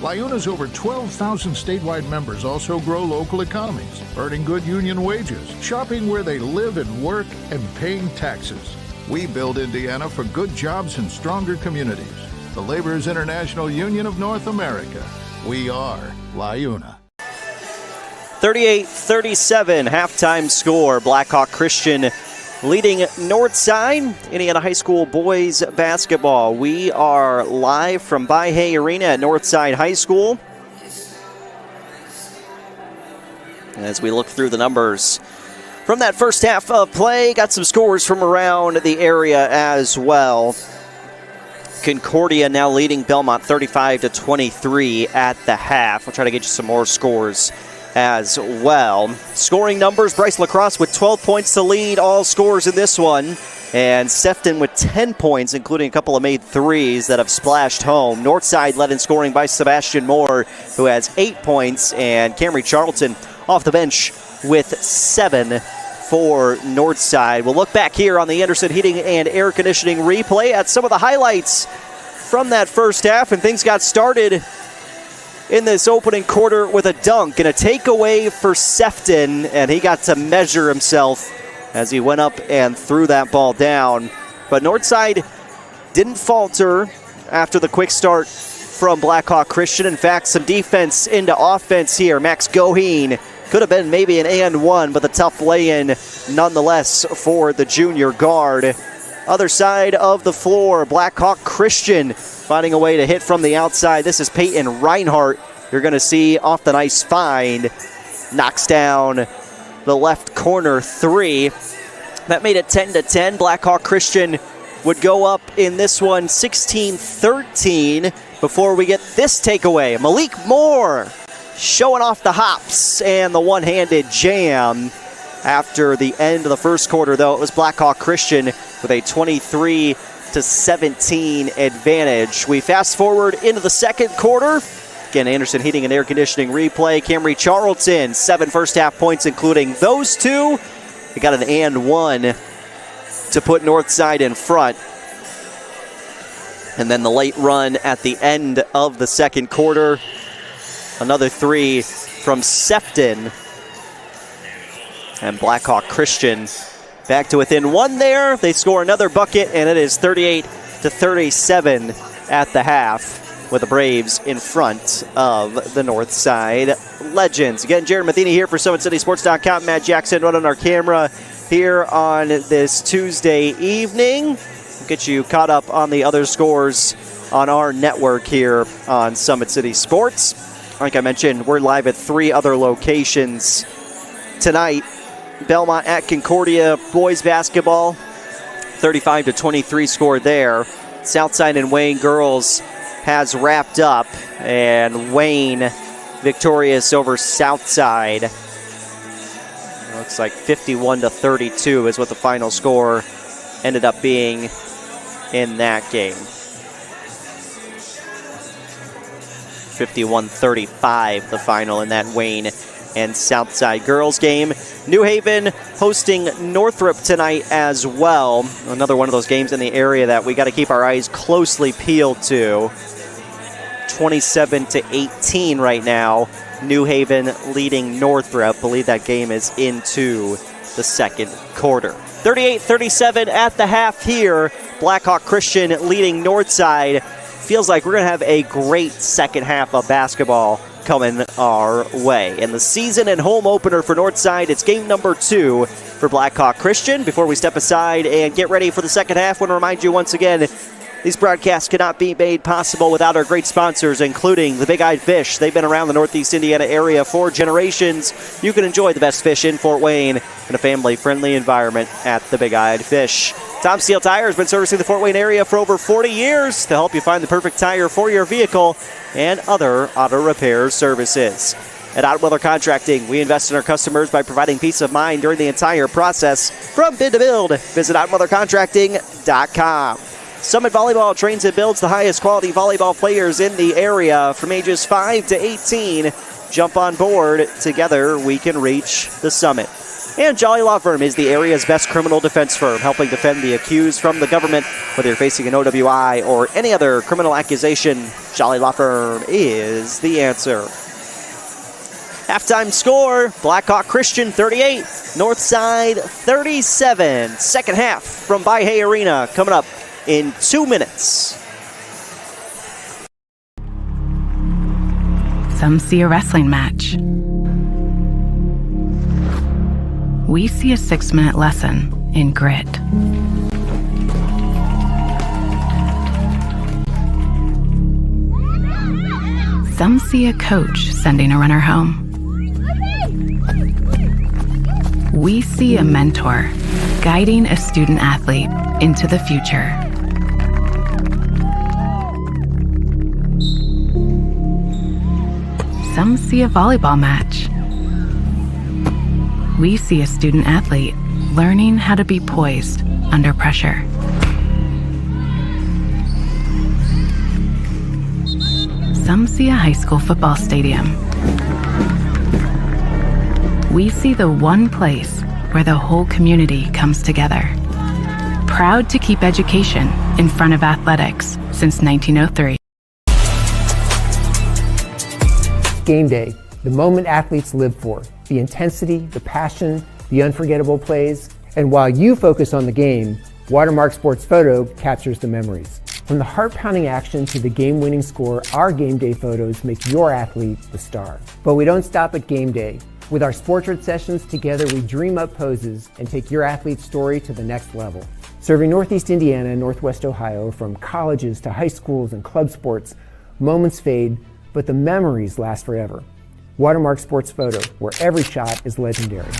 Speaker 16: LIUNA's over 12,000 statewide members also grow local economies, earning good union wages, shopping where they live and work, and paying taxes. We build Indiana for good jobs and stronger communities. The Laborers International Union of North America. We are LIUNA.
Speaker 12: 38-37 halftime score. Blackhawk Christian leading Northside, Indiana High School boys basketball. We are live from By-Hay Arena at Northside High School. As we look through the numbers from that first half of play, got some scores from around the area as well. Concordia now leading Belmont 35-23 at the half. We'll try to get you some more scores as well. Scoring numbers, Bryce Lacrosse with 12 points to lead all scores in this one, and Sefton with 10 points, including a couple of made threes that have splashed home. Northside led in scoring by Sebastian Moore, who has 8 points, and Camry Charlton off the bench with 7 for Northside. We'll look back here on the Anderson Heating and Air Conditioning replay at some of the highlights from that first half, and things got started in this opening quarter with a dunk and a takeaway for Sefton, and he got to measure himself as he went up and threw that ball down. But Northside didn't falter after the quick start from Blackhawk Christian. In fact, some defense into offense here. Max Goheen could have been maybe an and one, but the tough lay-in nonetheless for the junior guard. Other side of the floor, Blackhawk Christian finding a way to hit from the outside. This is Peyton Reinhardt. You're going to see off the nice find. Knocks down the left corner three. That made it 10-10. Blackhawk Christian would go up in this one 16-13 before we get this takeaway. Malik Moore showing off the hops and the one-handed jam. After the end of the first quarter, though, it was Blackhawk Christian with a 23-17 advantage. We fast forward into the second quarter. Again, Anderson Heating and Air Conditioning replay. Camry Charlton, 7 first-half points, including those two. We got an and one to put Northside in front. And then the late run at the end of the second quarter. Another three from Sefton. And Blackhawk Christian back to within 1 there. They score another bucket, and it is 38-37 at the half, with the Braves in front of the Northside Legends. Again, Jared Matheny here for SummitCitySports.com. Matt Jackson running our camera here on this Tuesday evening. We'll get you caught up on the other scores on our network here on Summit City Sports. Like I mentioned, we're live at 3 other locations tonight. Belmont at Concordia, boys basketball, 35-23 score there. Southside and Wayne girls has wrapped up, and Wayne victorious over Southside. Looks like 51-32 is what the final score ended up being in that game. 51-35 the final in that Wayne and Southside girls game. New Haven hosting Northrop tonight as well. Another one of those games in the area that we got to keep our eyes closely peeled to. 27-18 right now. New Haven leading Northrop. I believe that game is into the second quarter. 38-37 at the half here. Blackhawk Christian leading Northside. Feels like we're going to have a great second half of basketball coming our way. And the season and home opener for Northside, it's game number 2 for Blackhawk Christian. Before we step aside and get ready for the second half, I want to remind you once again, these broadcasts cannot be made possible without our great sponsors, including the Big Eyed Fish. They've been around the Northeast Indiana area for generations. You can enjoy the best fish in Fort Wayne in a family-friendly environment at the Big Eyed Fish. Tom Steele Tire has been servicing the Fort Wayne area for over 40 years to help you find the perfect tire for your vehicle and other auto repair services. At Ottweather Contracting, we invest in our customers by providing peace of mind during the entire process. From bid to build, visit OttweatherContracting.com. Summit Volleyball trains and builds the highest quality volleyball players in the area from ages 5 to 18. Jump on board. Together, we can reach the summit. And Jolly Law Firm is the area's best criminal defense firm, helping defend the accused from the government. Whether you're facing an OWI or any other criminal accusation, Jolly Law Firm is the answer. Halftime score, Blackhawk Christian 38, Northside 37. Second half from By-Hay Arena coming up in 2 minutes.
Speaker 17: Some see a wrestling match. We see a 6-minute lesson in grit. Some see a coach sending a runner home. We see a mentor guiding a student athlete into the future. Some see a volleyball match. We see a student athlete learning how to be poised under pressure. Some see a high school football stadium. We see the one place where the whole community comes together. Proud to keep education in front of athletics since 1903.
Speaker 6: Game day, the moment athletes live for, the intensity, the passion, the unforgettable plays, and while you focus on the game, Watermark Sports Photo captures the memories. From the heart-pounding action to the game-winning score, our game day photos make your athlete the star. But we don't stop at game day. With our Sportrait sessions together, we dream up poses and take your athlete's story to the next level. Serving Northeast Indiana and Northwest Ohio, from colleges to high schools and club sports, moments fade, but the memories last forever. Watermark Sports Photo, where every shot is legendary.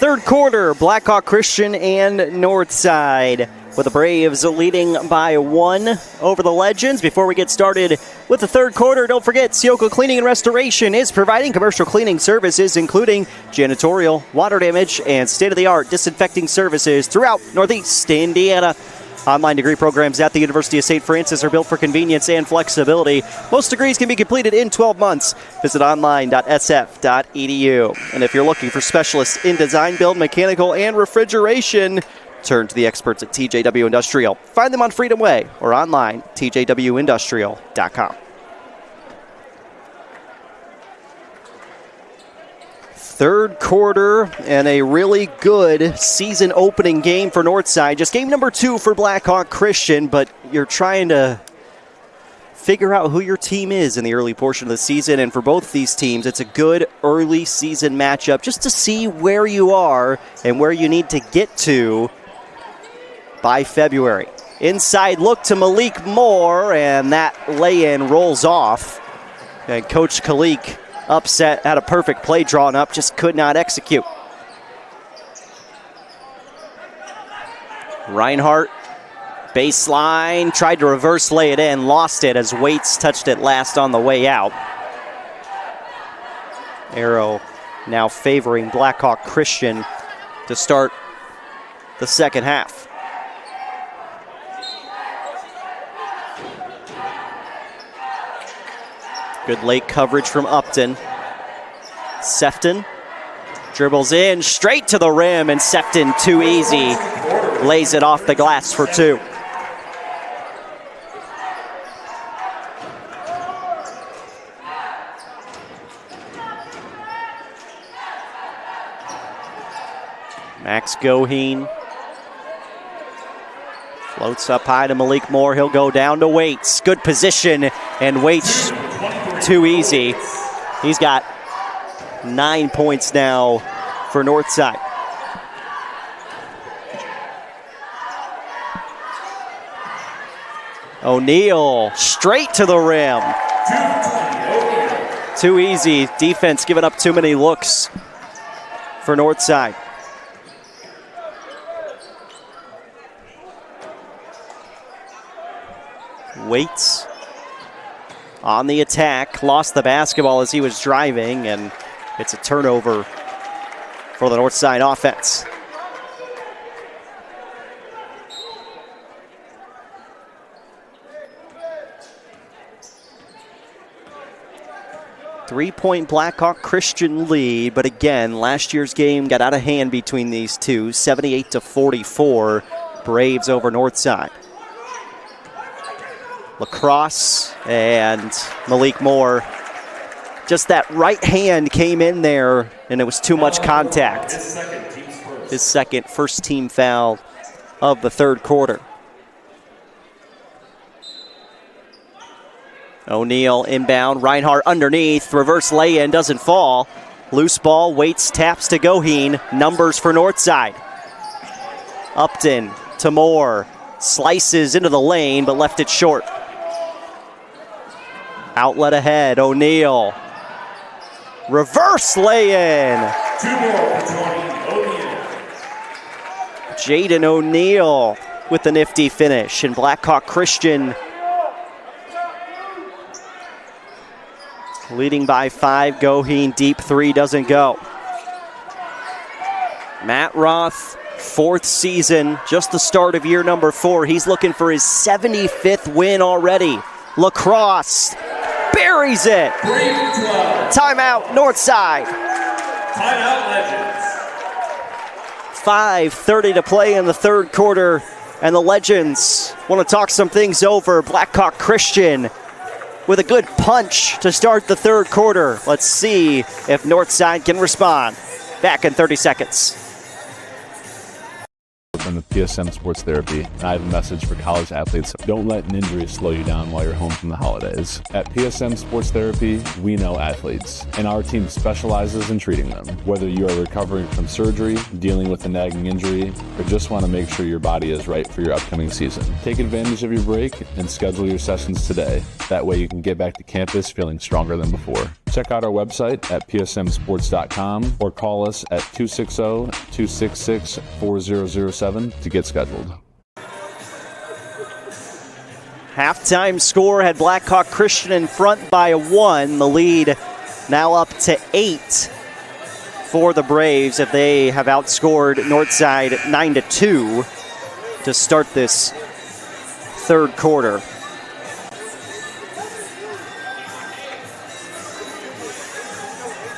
Speaker 12: Third quarter, Blackhawk Christian and Northside. with the Braves leading by 1 over the Legends. Before we get started with the third quarter, don't forget, Sioco Cleaning and Restoration is providing commercial cleaning services, including janitorial, water damage, and state-of-the-art disinfecting services throughout Northeast Indiana. Online degree programs at the University of St. Francis are built for convenience and flexibility. Most degrees can be completed in 12 months. Visit online.sf.edu. And if you're looking for specialists in design, build, mechanical, and refrigeration, turn to the experts at TJW Industrial. Find them on Freedom Way or online, tjwindustrial.com. Third quarter and a really good season opening game for Northside. Just game number 2 for Blackhawk Christian, but you're trying to figure out who your team is in the early portion of the season. And for both these teams, it's a good early season matchup just to see where you are and where you need to get to by February. Inside look to Malik Moore, and that lay-in rolls off. And Coach Kalik upset, had a perfect play drawn up, just could not execute. Reinhardt, baseline, tried to reverse lay it in, lost it as Waits touched it last on the way out. Arrow now favoring Blackhawk Christian to start the second half. Good late coverage from Upton. Sefton dribbles in straight to the rim, and Sefton, too easy, lays it off the glass for 2. Max Goheen floats up high to Malik Moore. He'll go down to Waits. Good position, and Waits too easy. He's got 9 points now for Northside. O'Neal straight to the rim. Too easy. Defense giving up too many looks for Northside. Waits on the attack, lost the basketball as he was driving, and it's a turnover for the Northside offense. Three-point Blackhawk Christian lead, but again, last year's game got out of hand between these two, 78-44, Braves over Northside. Lacrosse and Malik Moore. Just that right hand came in there, and it was too much contact. His second first team foul of the third quarter. O'Neal inbound, Reinhardt underneath, reverse lay-in, doesn't fall. Loose ball, Waits, taps to Goheen, numbers for Northside. Upton to Moore, slices into the lane, but left it short. Outlet ahead, O'Neal. Reverse lay-in.
Speaker 13: 2 more for 20, O'Neal.
Speaker 12: Jaden O'Neal with the nifty finish, and Blackhawk Christian leading by 5. Goheen, deep 3, doesn't go. Matt Roth, 4th season, just the start of year number 4. He's looking for his 75th win already. Lacrosse buries it. Timeout, Northside.
Speaker 13: Timeout, Legends.
Speaker 12: 5:30 to play in the third quarter, and the Legends want to talk some things over. Blackhawk Christian with a good punch to start the third quarter. Let's see if Northside can respond. Back in 30 seconds.
Speaker 14: From the PSM Sports Therapy, and I have a message for college athletes. Don't let an injury slow you down while you're home from the holidays. At PSM Sports Therapy, we know athletes, and our team specializes in treating them. Whether you are recovering from surgery, dealing with a nagging injury, or just want to make sure your body is right for your upcoming season, take advantage of your break and schedule your sessions today. That way you can get back to campus feeling stronger than before. Check out our website at psmsports.com or call us at 260-266-4007 to get scheduled.
Speaker 12: Halftime score had Blackhawk Christian in front by 1. The lead now up to 8 for the Braves, if they have outscored Northside 9-2 to start this third quarter.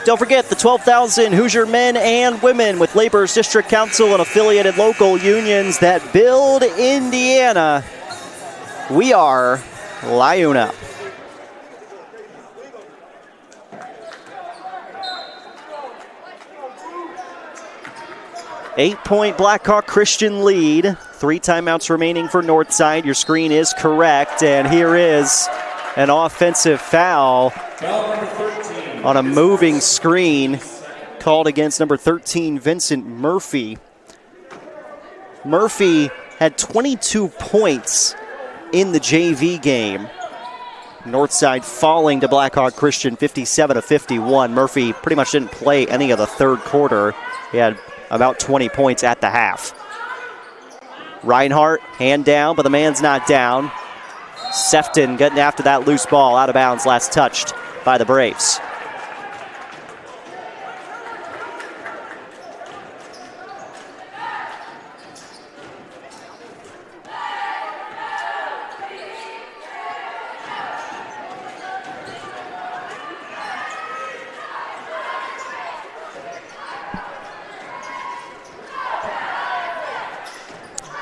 Speaker 12: Don't forget the 12,000 Hoosier men and women with Labor's District Council and affiliated local unions that build Indiana. We are Liuna. Eight-point Blackhawk Christian lead. 3 timeouts remaining for Northside. Your screen is correct, and here is an offensive foul on a moving screen called against number 13, Vincent Murphy. Murphy had 22 points in the JV game. Northside falling to Blackhawk Christian 57-51. Murphy pretty much didn't play any of the third quarter. He had about 20 points at the half. Reinhardt, hand down, but the man's not down. Sefton getting after that loose ball, out of bounds, last touched by the Braves.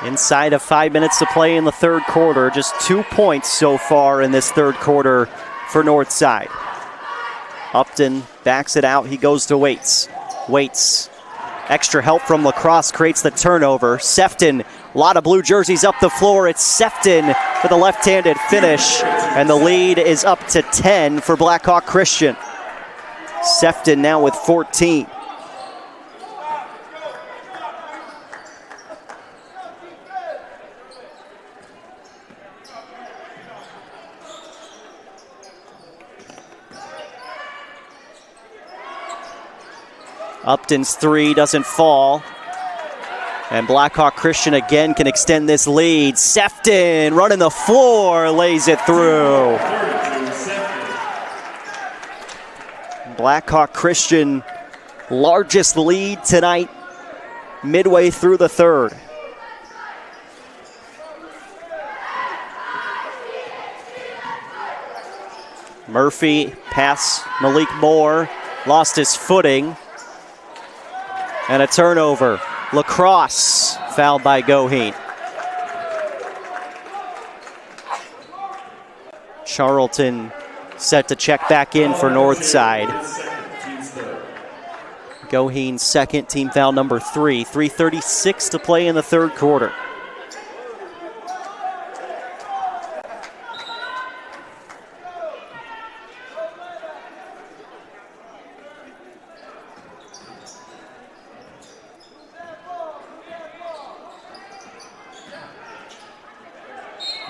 Speaker 12: Inside of 5 minutes to play in the third quarter. Just 2 points so far in this third quarter for Northside. Upton backs it out. He goes to Waits. Waits. Extra help from Lacrosse creates the turnover. Sefton, a lot of blue jerseys up the floor. It's Sefton with a left-handed finish. And the lead is up to 10 for Blackhawk Christian. Sefton now with 14. Upton's three doesn't fall. And Blackhawk Christian again can extend this lead. Sefton running the floor, lays it through. Blackhawk Christian, largest lead tonight, midway through the third. Murphy pass Malik Moore, lost his footing. And a turnover. Lacrosse fouled by Goheen. Charlton set to check back in for Northside. Goheen second, team foul number 3. 3:36 to play in the third quarter.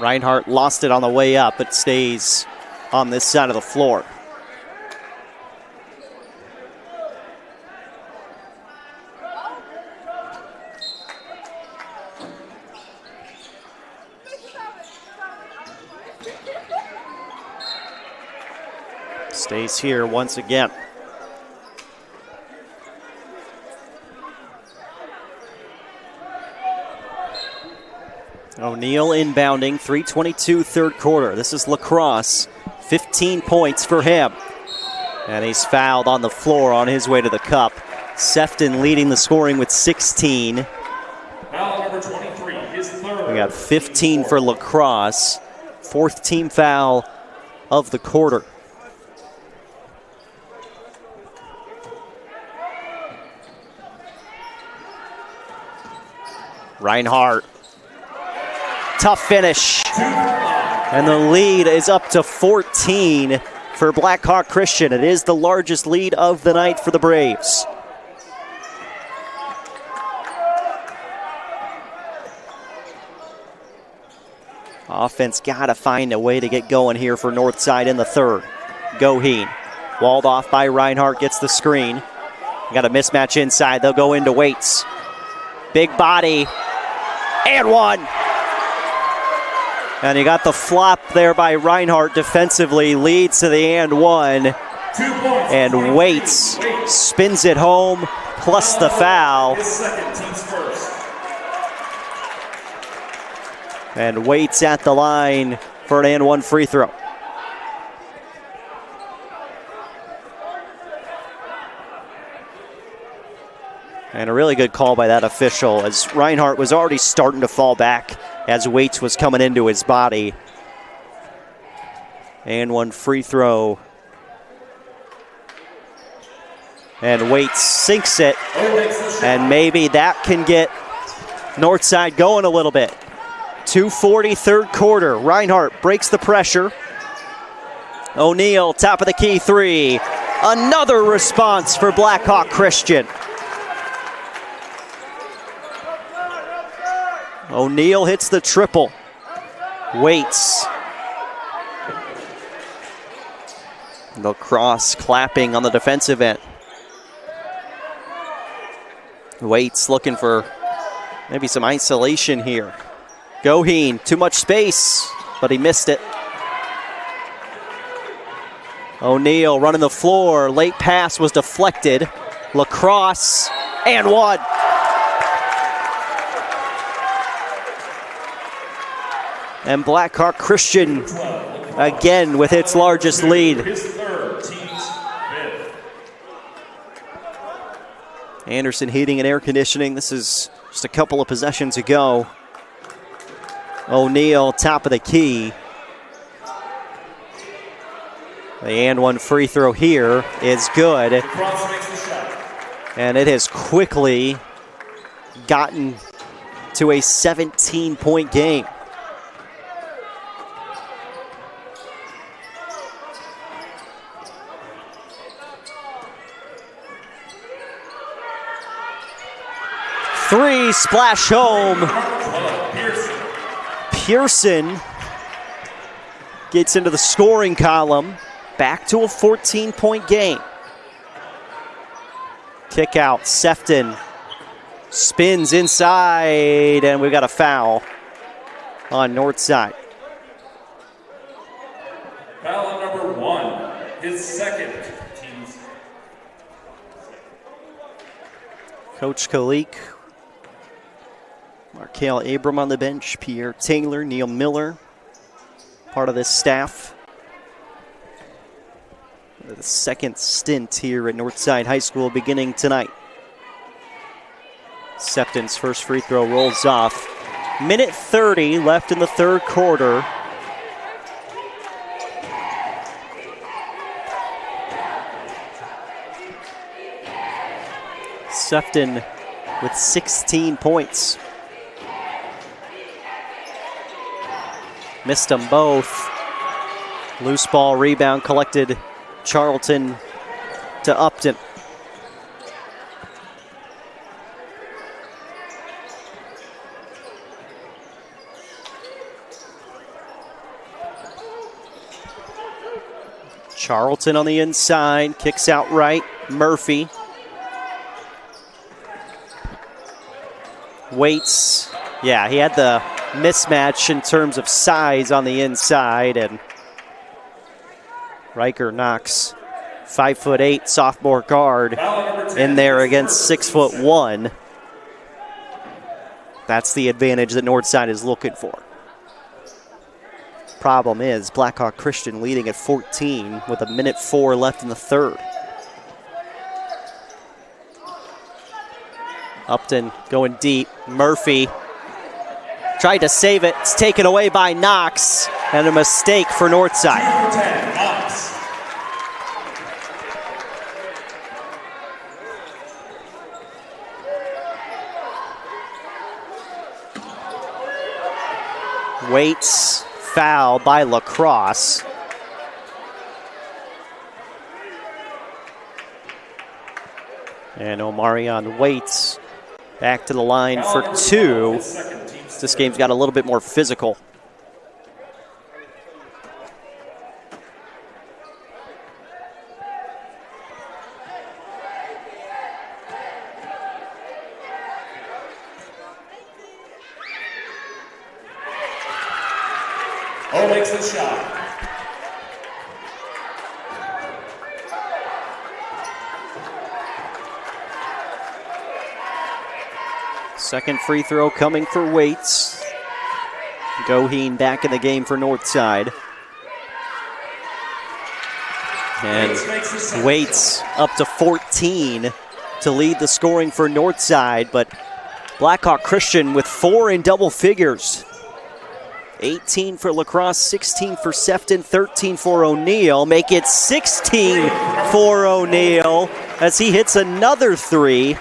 Speaker 12: Reinhardt lost it on the way up, but stays on this side of the floor. Stays here once again. O'Neal inbounding, 3:22 third quarter. This is Lacrosse, 15 points for him. And he's fouled on the floor on his way to the cup. Sefton leading the scoring with 16.
Speaker 13: Foul number 23, his third.
Speaker 12: We got 15 for Lacrosse, fourth team foul of the quarter. Reinhardt. Tough finish. And the lead is up to 14 for Blackhawk Christian. It is the largest lead of the night for the Braves. Offense got to find a way to get going here for Northside in the third. Goheen, walled off by Reinhardt, gets the screen. Got a mismatch inside. They'll go into Waits. Big body. And one. And you got the flop there by Reinhardt defensively, leads to the and one. And Waits spins it home, plus the foul. And Waits at the line for an and one free throw. And a really good call by that official, as Reinhardt was already starting to fall back as Waits was coming into his body. And one free throw. And Waits sinks it. And maybe that can get Northside going a little bit. 2:40 third quarter. Reinhardt breaks the pressure. O'Neal, top of the key three. Another response for Blackhawk Christian. O'Neal hits the triple. Waits. Lacrosse clapping on the defensive end. Waits looking for maybe some isolation here. Goheen, too much space, but he missed it. O'Neal running the floor. Late pass was deflected. Lacrosse, and one. And Blackhawk Christian again with its largest lead. Anderson Heating and Air Conditioning. This is just a couple of possessions ago. O'Neal, top of the key. The and one free throw here is good. And it has quickly gotten to a 17-point game. Three, splash home. Pearson gets into the scoring column. Back to a 14-point game. Kick out, Sefton spins inside, and we've got a foul on Northside.
Speaker 13: Foul number one, his second. Team's.
Speaker 12: Coach Kalik, Markel Abram on the bench, Pierre Taylor, Neil Miller, part of this staff. The second stint here at Northside High School beginning tonight. Sefton's first free throw rolls off. Minute 30 left in the third quarter. Sefton with 16 points. Missed them both. Loose ball rebound collected Charlton to Upton. Charlton on the inside, kicks out right. Murphy. Waits. Yeah, he had the mismatch in terms of size on the inside, and Riker knocks 5'8" sophomore guard in there against 6'1". That's the advantage that Northside is looking for. Problem is, Blackhawk Christian leading at 14 with a minute 4 left in the third. Upton going deep. Murphy tried to save it. It's taken away by Knox, and a mistake for Northside. Waits, foul by Lacrosse. And Omarion Waits back to the line for two. This game's got a little bit more physical.
Speaker 13: Who makes the shot?
Speaker 12: Second free throw coming for Waits. Goheen back in the game for Northside. And Waits up to 14 to lead the scoring for Northside, but Blackhawk Christian with 4 in double figures. 18 for La Crosse, 16 for Sefton, 13 for O'Neill. Make it 16 for O'Neill as he hits another 3.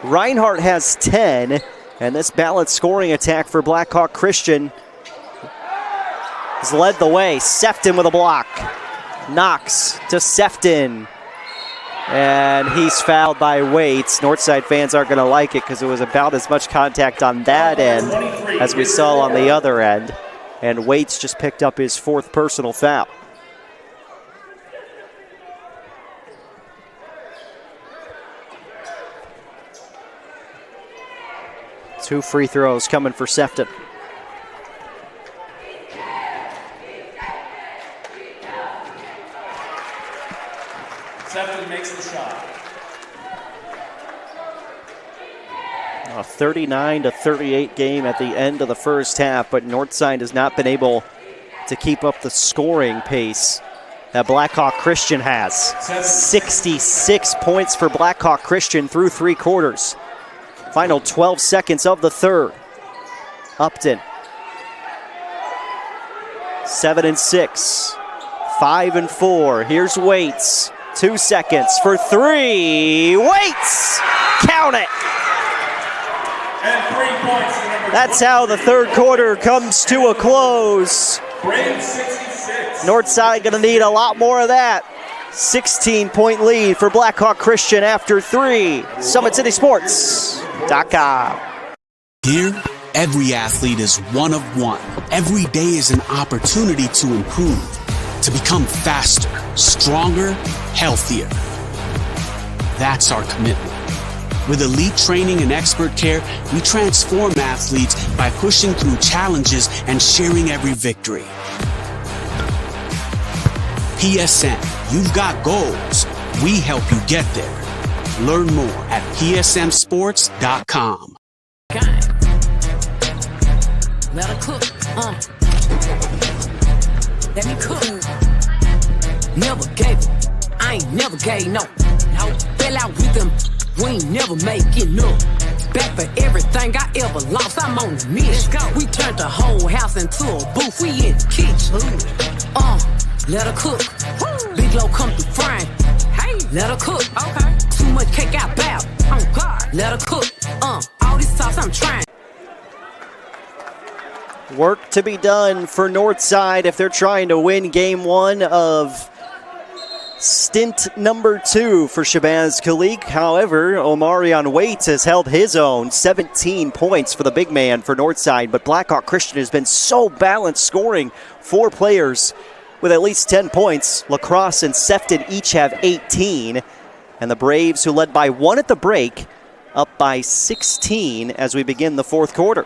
Speaker 12: Reinhardt has 10, and this balanced scoring attack for Blackhawk Christian has led the way. Sefton with a block. Knox to Sefton. And he's fouled by Waits. Northside fans aren't going to like it because it was about as much contact on that end as we saw on the other end. And Waits just picked up his 4th personal foul. Two free throws coming for Sefton.
Speaker 13: Sefton makes the shot.
Speaker 12: A 39-38 game at the end of the first half, but Northside has not been able to keep up the scoring pace that Blackhawk Christian has. 66 points for Blackhawk Christian through 3 quarters. Final 12 seconds of the third. Upton. 7-6. 5-4. Here's Waits. 2 seconds for 3. Waits! Count it!
Speaker 13: And 3 points.
Speaker 12: That's how the third quarter comes to a close.
Speaker 13: Braves 66.
Speaker 12: Northside going to need a lot more of that. 16-point lead for Blackhawk Christian after 3. SummitCitySports.com.
Speaker 3: Here, every athlete is one of one. Every day is an opportunity to improve, to become faster, stronger, healthier. That's our commitment. With elite training and expert care, we transform athletes by pushing through challenges and sharing every victory. PSN, you've got goals. We help you get there. Learn more at psmsports.com.
Speaker 8: Let her cook, let me cook. Never gave it. I ain't never gave no. Fell out with them. We ain't never make enough. Back for everything I ever lost. I'm on the mission. We turned the whole house into a booth. We in the kitchen. Let her cook. Big low come through frying. Hey, let her cook. Okay. Too much cake out bow. Oh God. Let her cook. All this sauce I'm trying.
Speaker 12: Work to be done for Northside if they're trying to win game 1 of stint number 2 for Shabazz Khalik. However, Omarion Waits has held his own. 17 points for the big man for Northside, but Blackhawk Christian has been so balanced, scoring 4 players with at least 10 points. La Crosse and Sefton each have 18, and the Braves, who led by 1 at the break, up by 16 as we begin the 4th quarter.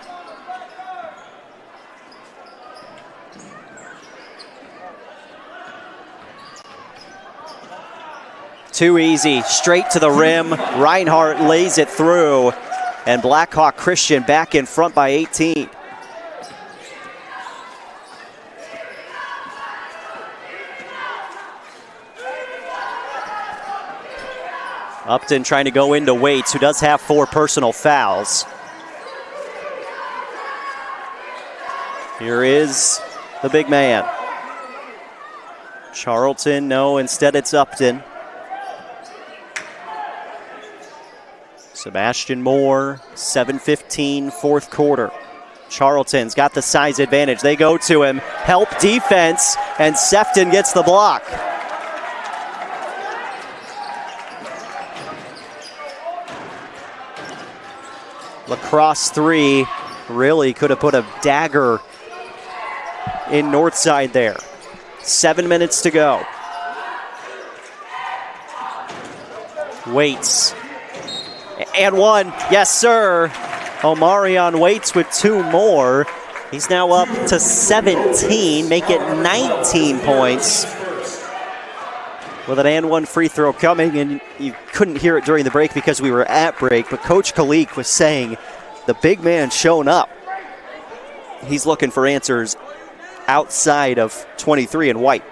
Speaker 12: Too easy, straight to the rim. Reinhardt lays it through, and Blackhawk Christian back in front by 18. Upton trying to go into Waits, who does have 4 personal fouls. Here is the big man. Charlton, no, instead it's Upton. Sebastian Moore, 7:15, 4th quarter. Charlton's got the size advantage. They go to him, help defense, and Sefton gets the block. La Crosse 3 really could have put a dagger in Northside there. 7 minutes to go. Waits. And 1. Yes, sir. Omarion Waits with 2 more. He's now up to 17, make it 19 points. With an and one free throw coming, and you couldn't hear it during the break because we were at break, but Coach Kalik was saying the big man shown up. He's looking for answers outside of 23 and White.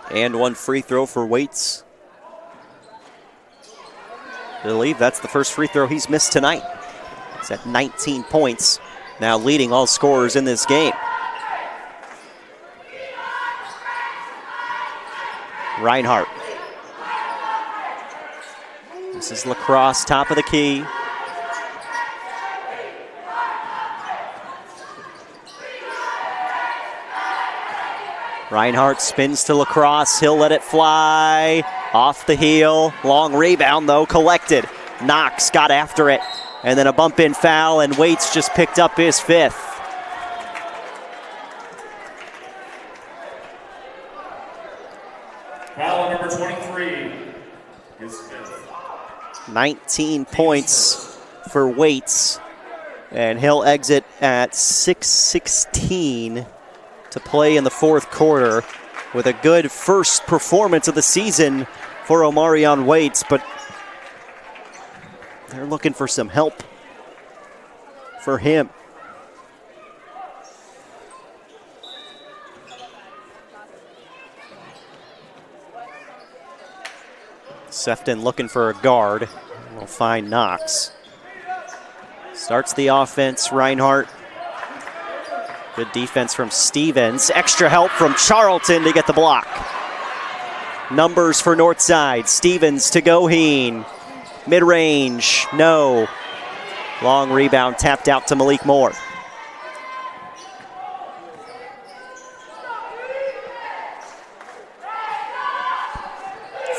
Speaker 12: And one free throw for Waits. I believe that's the first free throw he's missed tonight. He's at 19 points, now leading all scorers in this game. Reinhardt. This is Lacrosse, top of the key. Reinhardt spins to Lacrosse. He'll let it fly. Off the heel. Long rebound, though, collected. Knox got after it. And then a bump-in foul, and Waits just picked up his fifth.
Speaker 13: Foul number 23. His fifth.
Speaker 12: 19 points for Waits. And he'll exit at 6:16 to play in the fourth quarter with a good first performance of the season for Omarion Waits, but they're looking for some help for him. Sefton looking for a guard. We'll find Knox. Starts the offense, Reinhardt. Good defense from Stevens. Extra help from Charlton to get the block. Numbers for Northside. Stevens to Goheen. Mid-range, no. Long rebound tapped out to Malik Moore.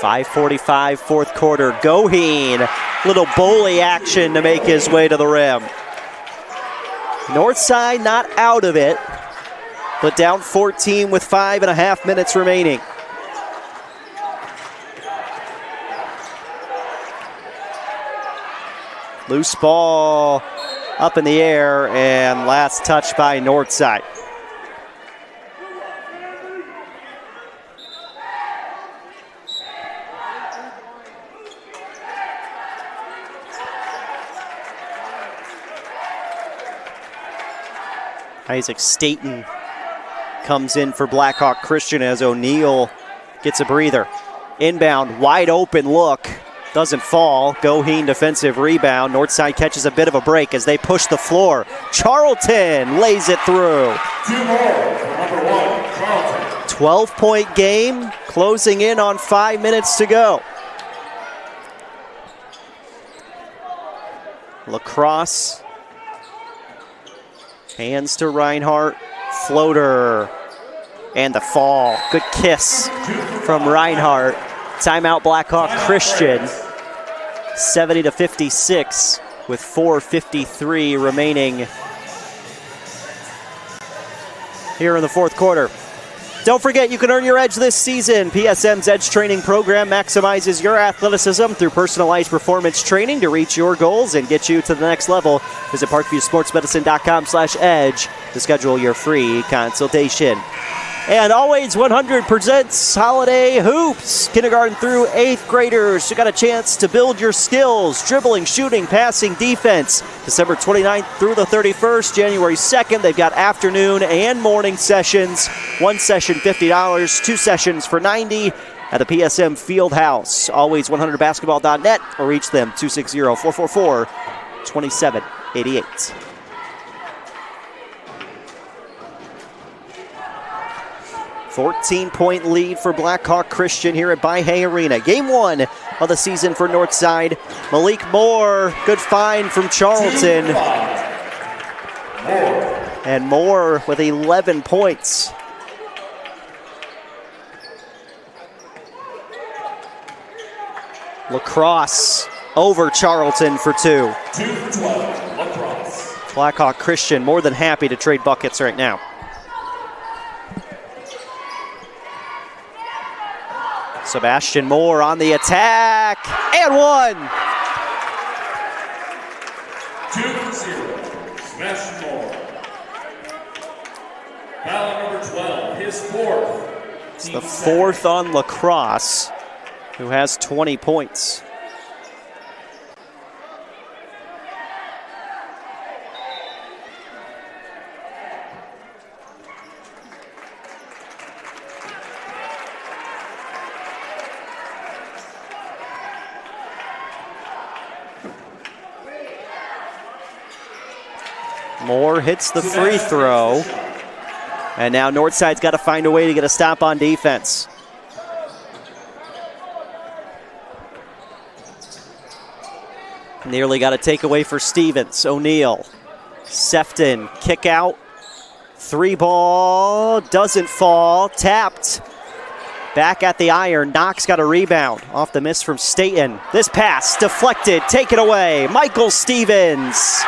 Speaker 12: .5:45 fourth quarter. Goheen, little bully action to make his way to the rim. Northside not out of it, but down 14 with 5.5 minutes remaining. Loose ball up in the air, and last touch by Northside. Isaac Staten comes in for Blackhawk Christian as O'Neal gets a breather. Inbound, wide open look. Doesn't fall. Goheen defensive rebound. Northside catches a bit of a break as they push the floor. Charlton lays it through.
Speaker 13: 2 more for number 1, Charlton.
Speaker 12: 12-point game, closing in on 5 minutes to go. Lacrosse. Hands to Reinhardt. Floater. And the fall. Good kiss from Reinhardt. Timeout Blackhawk Christian. 70-56 with 4:53 remaining here in the fourth quarter. Don't forget, you can earn your edge this season. PSM's Edge Training Program maximizes your athleticism through personalized performance training to reach your goals and get you to the next level. Visit parkviewsportsmedicine.com/edge to schedule your free consultation. And Always 100 presents Holiday Hoops. Kindergarten through 8th graders, you got a chance to build your skills. Dribbling, shooting, passing, defense. December 29th through the 31st. January 2nd, they've got afternoon and morning sessions. One session $50, 2 sessions for $90 at the PSM Fieldhouse. Always100basketball.net or reach them 260-444-2788. $14-point lead for Blackhawk Christian here at By-Hay Arena. Game 1 of the season for Northside. Malik Moore, good find from Charlton. And Moore with 11 points. Lacrosse over Charlton for 2.
Speaker 13: 2 for 12, Lacrosse.
Speaker 12: Blackhawk Christian more than happy to trade buckets right now. Sebastian Moore on the attack, and one.
Speaker 13: 2-0, Sebastian Moore. Foul number 12, his fourth.
Speaker 12: It's the fourth on Lacrosse, who has 20 points. Moore hits the free throw. And now Northside's got to find a way to get a stop on defense. Nearly got a takeaway for Stevens. O'Neal. Sefton, kick out. Three ball, doesn't fall. Tapped. Back at the iron. Knox got a rebound off the miss from Staten. This pass deflected, taken away. Michael Stevens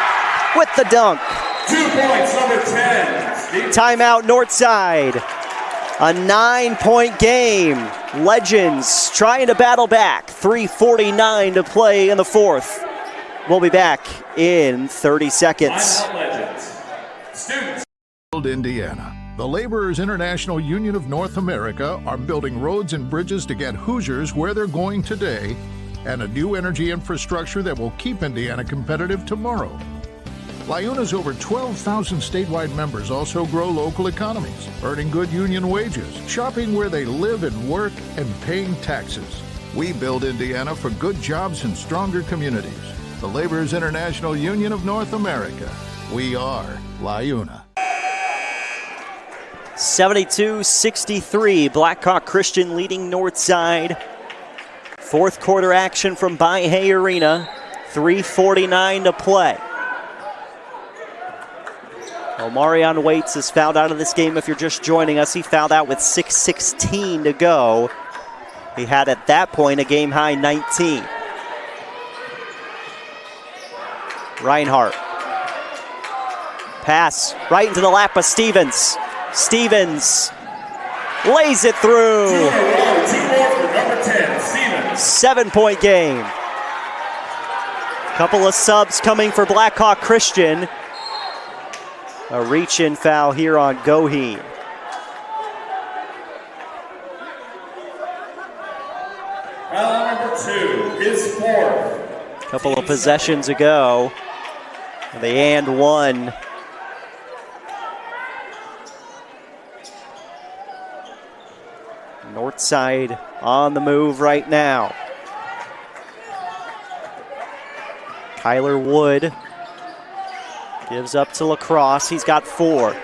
Speaker 12: with the dunk.
Speaker 13: 2 points, number 10.
Speaker 12: Timeout Northside. A 9-point game. Legends trying to battle back. 3:49 to play in the fourth. We'll be back in 30 seconds.
Speaker 16: Students. Indiana. The Laborers International Union of North America are building roads and bridges to get Hoosiers where they're going today and a new energy infrastructure that will keep Indiana competitive tomorrow. Liuna's over 12,000 statewide members also grow local economies, earning good union wages, shopping where they live and work, and paying taxes. We build Indiana for good jobs and stronger communities. The Laborers International Union of North America. We are Liuna.
Speaker 12: 72-63, Blackhawk Christian leading Northside. Fourth quarter action from By-Hay Arena. 3:49 to play. Omarion Waits is fouled out of this game if you're just joining us. He fouled out with 6:16 to go. He had at that point a game-high 19. Reinhardt. Pass right into the lap of Stevens. Stevens lays it through.
Speaker 13: 2 for number 10, Stevens.
Speaker 12: 7-point game. Couple of subs coming for Blackhawk Christian. A reach-in foul here on Goheen.
Speaker 13: Foul number 2, his fourth.
Speaker 12: Couple of possessions ago. The and one. Northside on the move right now. Kyler Wood gives up to Lacrosse. He's got 4.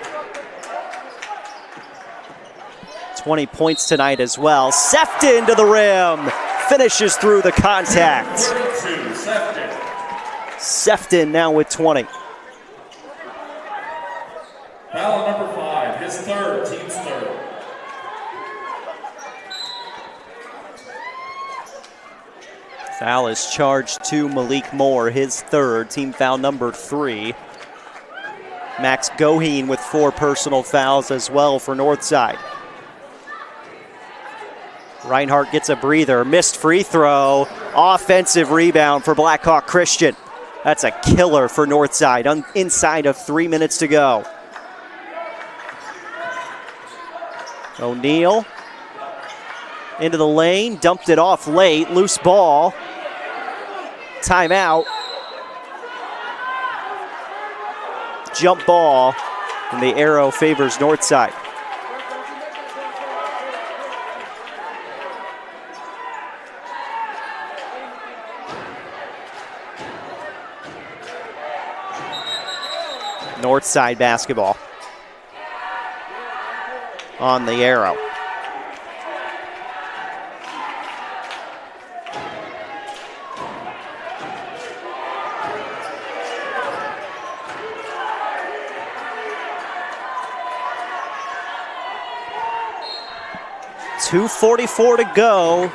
Speaker 12: 20 points tonight as well. Sefton to the rim. Finishes through the contact.
Speaker 13: 32, Sefton.
Speaker 12: Sefton now with 20.
Speaker 13: Foul number 5, his third, team's third.
Speaker 12: Foul is charged to Malik Moore, his third, team foul number 3. Max Goheen with 4 personal fouls as well for Northside. Reinhardt gets a breather, missed free throw, offensive rebound for Blackhawk Christian. That's a killer for Northside, inside of 3 minutes to go. O'Neal into the lane, dumped it off late, loose ball. Timeout. Jump ball, and the arrow favors Northside. Northside basketball on the arrow. .244 to go.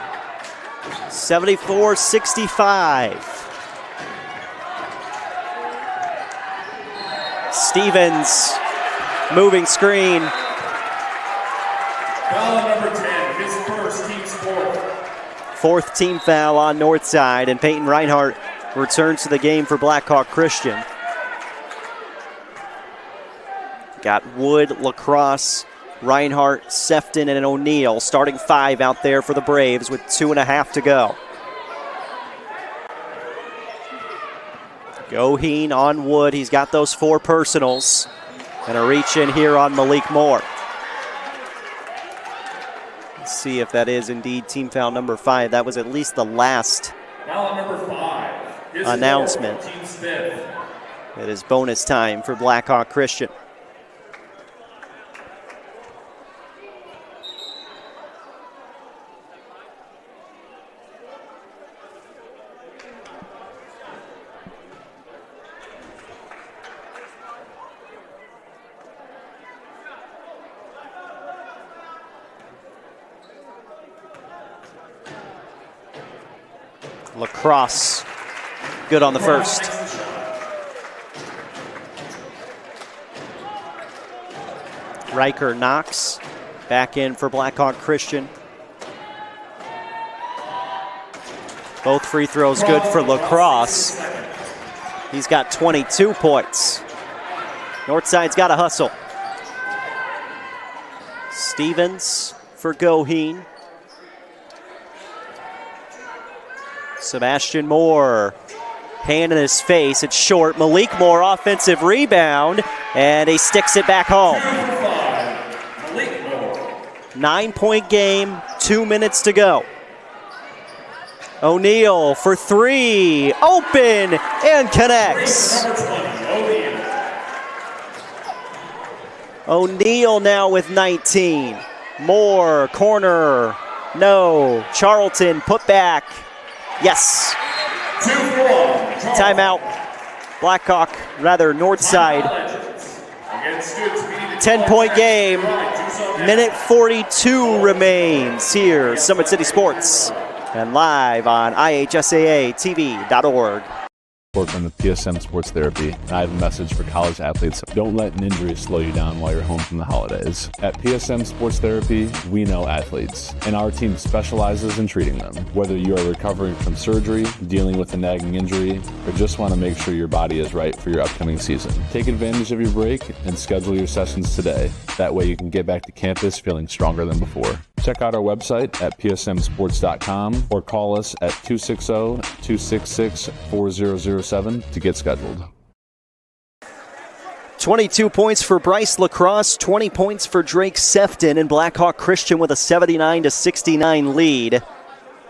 Speaker 12: 74-65. Stevens, moving screen.
Speaker 13: Foul number 10, his first, team's fourth.
Speaker 12: 4th team foul on Northside, and Peyton Reinhardt returns to the game for Blackhawk Christian. Got Wood, Lacrosse, Reinhardt, Sefton, and O'Neill starting 5 out there for the Braves with 2.5 to go. Goheen on Wood. He's got those 4 personals. And a reach in here on Malik Moore. Let's see if that is indeed team foul number 5. That was at least the last
Speaker 13: Foul number 5.
Speaker 12: announcement.
Speaker 13: Team Smith.
Speaker 12: It is bonus time for Blackhawk Christian. Lacrosse, good on the first. Riker knocks, back in for Blackhawk Christian. Both free throws good for Lacrosse. He's got 22 points. Northside's got to hustle. Stevens for Goheen. Sebastian Moore, hand in his face, it's short. Malik Moore, offensive rebound, and he sticks it back home. 9-point game, 2 minutes to go. O'Neill for 3, open, and connects. O'Neill now with 19. Moore, corner, no. Charlton, put back. Yes. Timeout. Blackhawk, rather Northside. 10-point game. Minute 42 remains here. Summit City Sports. And live on IHSAATV.org.
Speaker 14: From the PSM Sports Therapy, and I have a message for college athletes. Don't let an injury slow you down while you're home from the holidays. At PSM Sports Therapy, we know athletes, and our team specializes in treating them. Whether you are recovering from surgery, dealing with a nagging injury, or just want to make sure your body is right for your upcoming season, take advantage of your break and schedule your sessions today. That way you can get back to campus feeling stronger than before. Check out our website at psmsports.com or call us at 260-266-4007 to get scheduled.
Speaker 12: 22 points for Bryce Lacrosse, 20 points for Drake Sefton, and Blackhawk Christian with a 79-69 lead.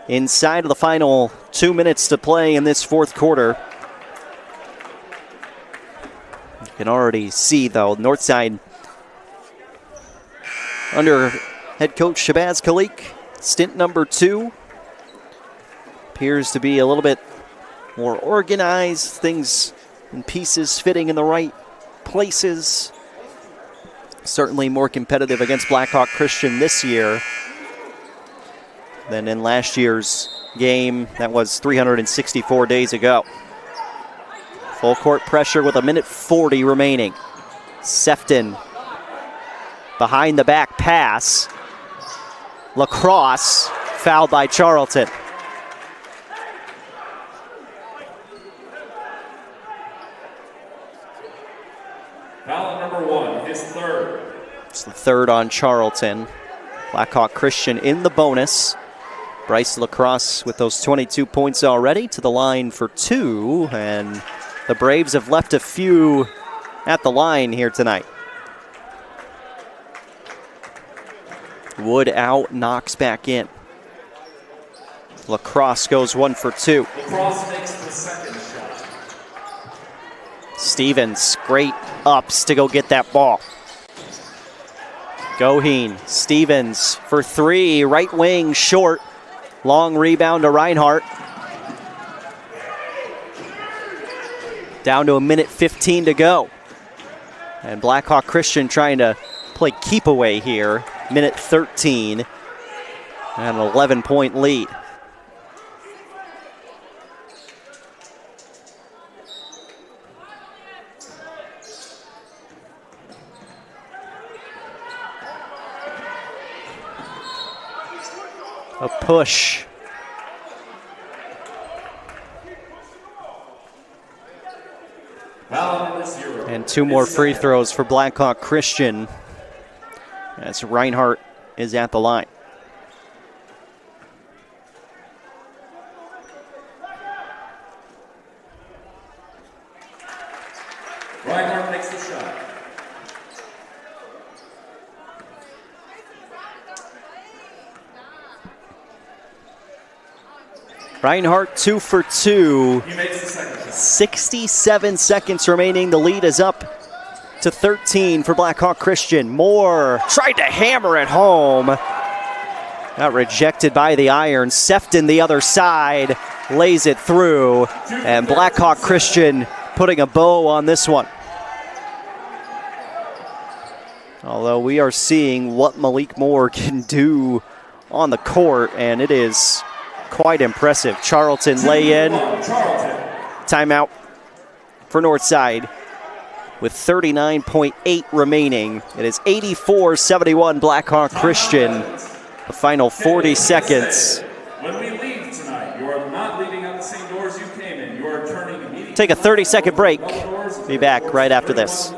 Speaker 12: Inside of the final 2 minutes to play in this fourth quarter. You can already see, though, Northside under head coach Shabazz Khalik, stint number 2. Appears to be a little bit more organized, things and pieces fitting in the right places. Certainly more competitive against Blackhawk Christian this year than in last year's game. That was 364 days ago. Full court pressure with a minute 40 remaining. Sefton behind the back pass. Lacrosse fouled by Charlton.
Speaker 13: Foul number 1, his third.
Speaker 12: It's the third on Charlton. Blackhawk Christian in the bonus. Bryce Lacrosse with those 22 points already to the line for 2. And the Braves have left a few at the line here tonight. Wood out, Knox back in. Lacrosse goes 1 for 2.
Speaker 13: Lacrosse makes the second shot.
Speaker 12: Stevens, great ups to go get that ball. Goheen, Stevens for 3, right wing, short. Long rebound to Reinhardt. Down to a minute 15 to go. And Blackhawk Christian trying to play keep away here. Minute 13 and an 11-point lead. A push And 2 more free throws for Blackhawk Christian as Reinhardt is at the line.
Speaker 13: Reinhardt makes the shot.
Speaker 12: Reinhardt 2 for 2.
Speaker 13: He makes the second shot.
Speaker 12: 67 seconds remaining. The lead is up to 13 for Blackhawk Christian. Moore tried to hammer it home. Got rejected by the iron. Sefton the other side lays it through. And Blackhawk Christian putting a bow on this one. Although we are seeing what Malik Moore can do on the court, and it is quite impressive. Charlton lay in. Timeout for Northside with 39.8 remaining. It is 84-71 Blackhawk Christian. The final 40 seconds.
Speaker 13: When we leave tonight, you are not leaving out the same doors you came in. You are turning immediately.
Speaker 12: Take a 30-second break. Be back right after this.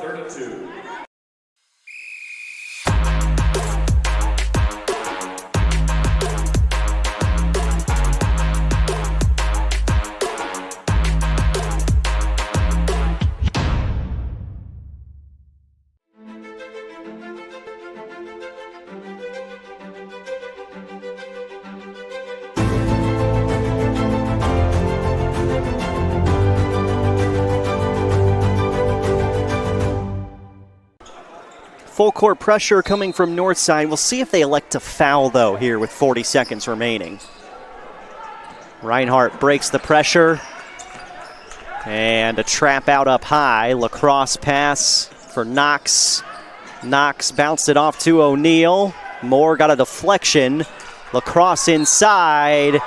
Speaker 12: Full court pressure coming from Northside. We'll see if they elect to foul, though, here with 40 seconds remaining. Reinhardt breaks the pressure. And a trap out up high. Lacrosse pass for Knox. Knox bounced it off to O'Neal. Moore got a deflection. Lacrosse inside.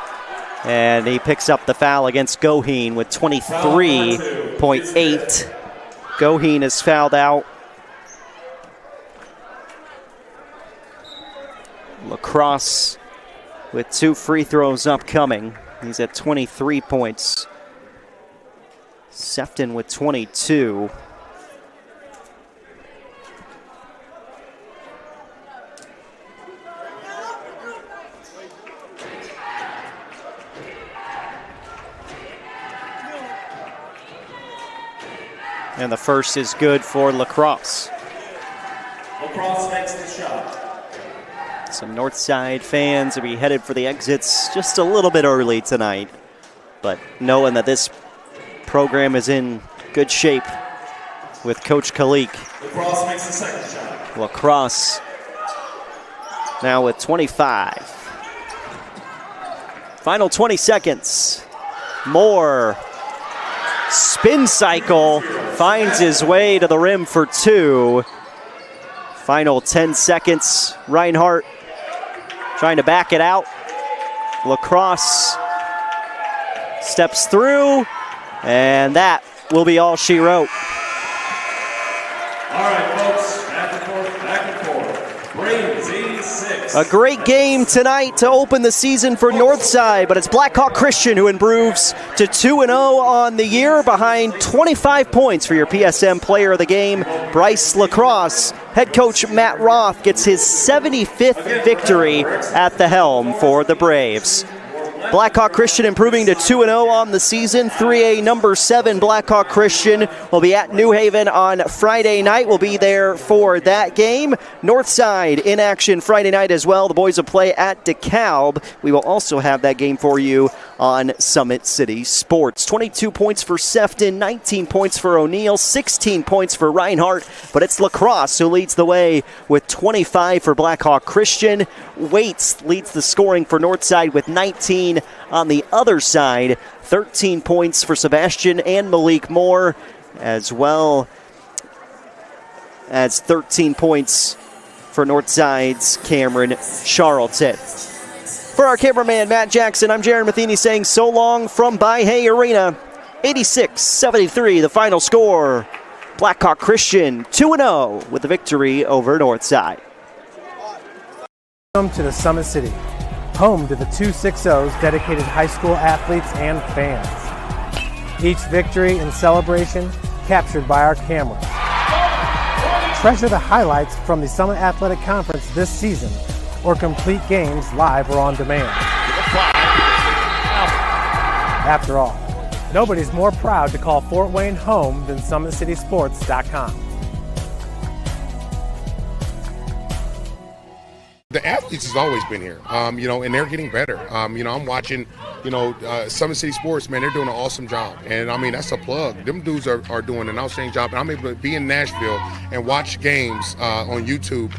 Speaker 12: And he picks up the foul against Goheen with 23.8. Goheen is fouled out. Lacrosse with 2 free throws upcoming. He's at 23 points. Sefton with 22. And the first is good for Lacrosse.
Speaker 13: Lacrosse makes the shot.
Speaker 12: Some Northside fans will be headed for the exits just a little bit early tonight. But knowing that this program is in good shape with Coach Kalik.
Speaker 13: Lacrosse makes the second shot.
Speaker 12: Lacrosse now with 25. Final 20 seconds. Moore. Spin cycle. Finds his way to the rim for 2. Final 10 seconds. Reinhardt trying to back it out. Lacrosse steps through, and that will be all she wrote.
Speaker 13: All right, folks, back and forth. Braves 86.
Speaker 12: A great game tonight to open the season for Northside, but it's Blackhawk Christian who improves to 2-0 on the year behind 25 points for your PSM player of the game, Bryce Lacrosse. Head coach Matt Roth gets his 75th victory at the helm for the Braves. Blackhawk Christian improving to 2-0 on the season. 3A number 7 Blackhawk Christian will be at New Haven on Friday night. We'll be there for that game. Northside in action Friday night as well. The boys will play at DeKalb. We will also have that game for you on Summit City Sports. 22 points for Sefton, 19 points for O'Neal, 16 points for Reinhardt, but it's Lacrosse who leads the way with 25 for Blackhawk Christian. Waits leads the scoring for Northside with 19 on the other side. 13 points for Sebastian and Malik Moore, as well as 13 points for Northside's Cameron Charlton. For our cameraman, Matt Jackson, I'm Jaron Matheny saying so long from By-Hay Arena. 86-73, the final score. Blackhawk Christian 2-0 with the victory over Northside.
Speaker 1: Welcome to the Summit City, home to the 260s dedicated high school athletes and fans. Each victory and celebration captured by our cameras. treasure the highlights from the Summit Athletic Conference this season, or complete games live or on demand. After all, nobody's more proud to call Fort Wayne home than SummitCitySports.com.
Speaker 2: The athletes has always been here, and they're getting better. I'm watching, Summit City Sports, man, they're doing an awesome job. And, that's a plug. Them dudes are doing an outstanding job. And I'm able to be in Nashville and watch games on YouTube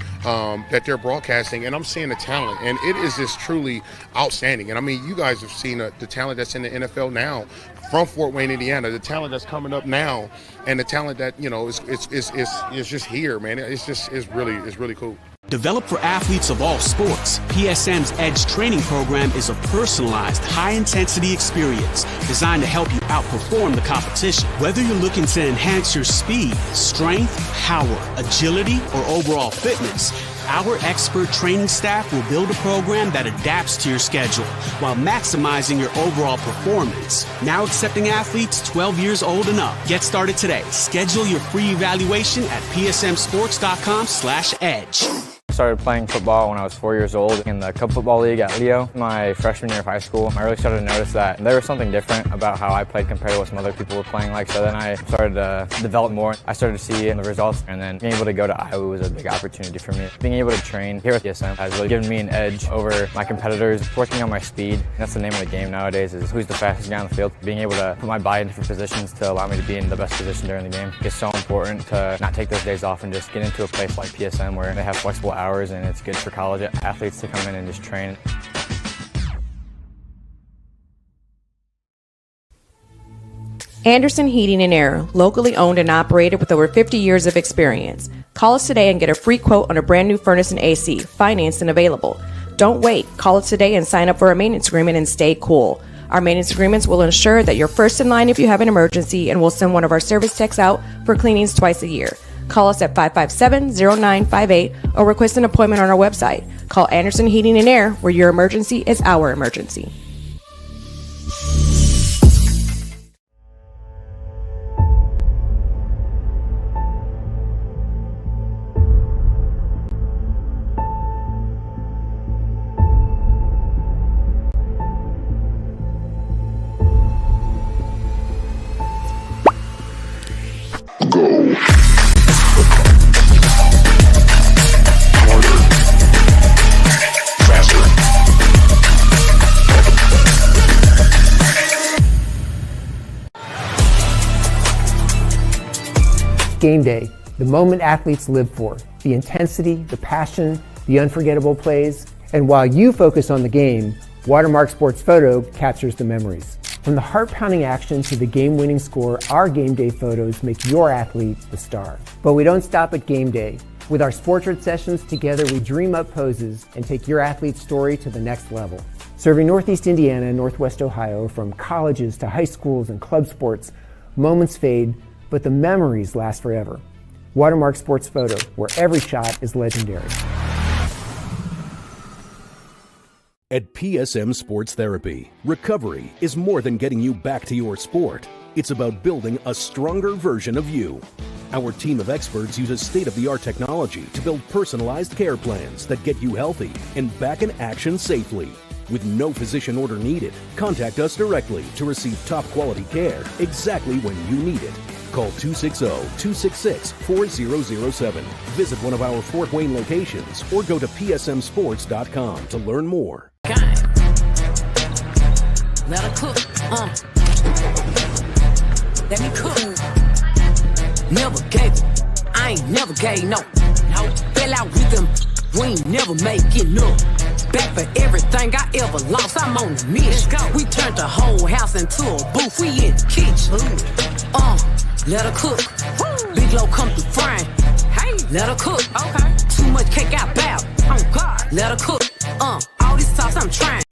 Speaker 2: that they're broadcasting, and I'm seeing the talent. And it is just truly outstanding. And, you guys have seen the talent that's in the NFL now from Fort Wayne, Indiana, the talent that's coming up now, and the talent that, is just here, man. It's really cool.
Speaker 3: Developed for athletes of all sports, PSM's Edge training program is a personalized, high-intensity experience designed to help you outperform the competition. Whether you're looking to enhance your speed, strength, power, agility, or overall fitness, our expert training staff will build a program that adapts to your schedule while maximizing your overall performance. Now accepting athletes 12 years old and up. Get started today. Schedule your free evaluation at psmsports.com/edge.
Speaker 4: I started playing football when I was 4 years old in the Cub Football League at Leo. My freshman year of high school, I really started to notice that there was something different about how I played compared to what some other people were playing like. So then I started to develop more. I started to see the results, and then being able to go to Iowa was a big opportunity for me. Being able to train here at PSM has really given me an edge over my competitors. Working on my speed, and that's the name of the game nowadays, is who's the fastest guy on the field. Being able to put my body in different positions to allow me to be in the best position during the game is so important to not take those days off and just get into a place like PSM where they have flexible hours, and it's good for college athletes to come in and just train.
Speaker 5: Anderson Heating and Air, locally owned and operated with over 50 years of experience. Call us today and get a free quote on a brand new furnace and AC, financed and available. Don't wait. Call us today and sign up for a maintenance agreement and stay cool. Our maintenance agreements will ensure that you're first in line if you have an emergency, and we'll send one of our service techs out for cleanings twice a year. Call us at 557-0958 or request an appointment on our website. Call Anderson Heating and Air, where your emergency is our emergency.
Speaker 6: Game day, the moment athletes live for, the intensity, the passion, the unforgettable plays, and while you focus on the game, Watermark Sports Photo captures the memories. From the heart-pounding action to the game-winning score, our game day photos make your athlete the star. But we don't stop at game day. With our Sportrait sessions together, we dream up poses and take your athlete's story to the next level. Serving Northeast Indiana and Northwest Ohio, from colleges to high schools and club sports, moments fade, but the memories last forever. Watermark Sports Photo, where every shot is legendary.
Speaker 7: At PSM Sports Therapy, recovery is more than getting you back to your sport. It's about building a stronger version of you. Our team of experts uses state-of-the-art technology to build personalized care plans that get you healthy and back in action safely. With no physician order needed, contact us directly to receive top-quality care exactly when you need it. Call 260-266-4007. Visit one of our Fort Wayne locations or go to psmsports.com to learn more.
Speaker 8: Let her cook, let me cook. Never gave it, I ain't never gave no. Fell out with them, we ain't never make it up. Back for everything I ever lost, I'm on the mission. We turned the whole house into a booth, we in the kitchen. Let her cook. Big low come through frying. Hey, let her cook. Okay. Too much cake out bow. Oh God. Let her cook. All this sauce I'm trying.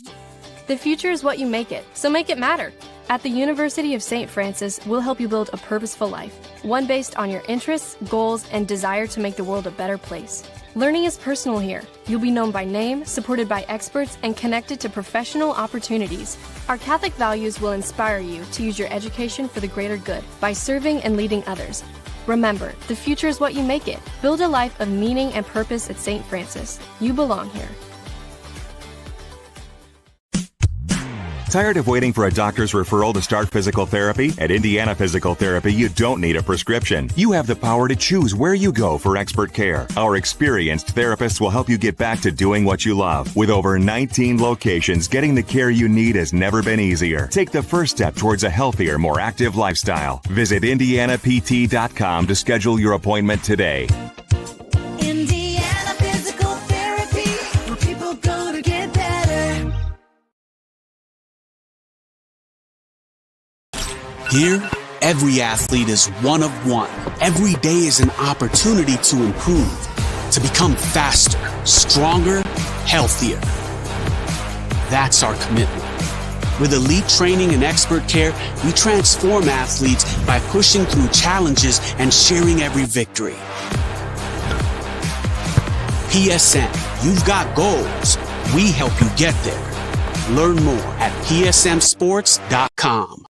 Speaker 9: The future is what you make it, so make it matter. At the University of St. Francis, we'll help you build a purposeful life, one based on your interests, goals, and desire to make the world a better place. Learning is personal here. You'll be known by name, supported by experts, and connected to professional opportunities. Our Catholic values will inspire you to use your education for the greater good by serving and leading others. Remember, the future is what you make it. Build a life of meaning and purpose at St. Francis. You belong here.
Speaker 10: Tired of waiting for a doctor's referral to start physical therapy? At Indiana Physical Therapy, you don't need a prescription. You have the power to choose where you go for expert care. Our experienced therapists will help you get back to doing what you love. With over 19 locations, getting the care you need has never been easier. Take the first step towards a healthier, more active lifestyle. Visit IndianaPT.com to schedule your appointment today.
Speaker 11: Indiana Physical Therapy, where people go to get better.
Speaker 3: Here, every athlete is one of one. Every day is an opportunity to improve, to become faster, stronger, healthier. That's our commitment. With elite training and expert care, we transform athletes by pushing through challenges and sharing every victory. PSN, you've got goals. We help you get there. Learn more at psmsports.com.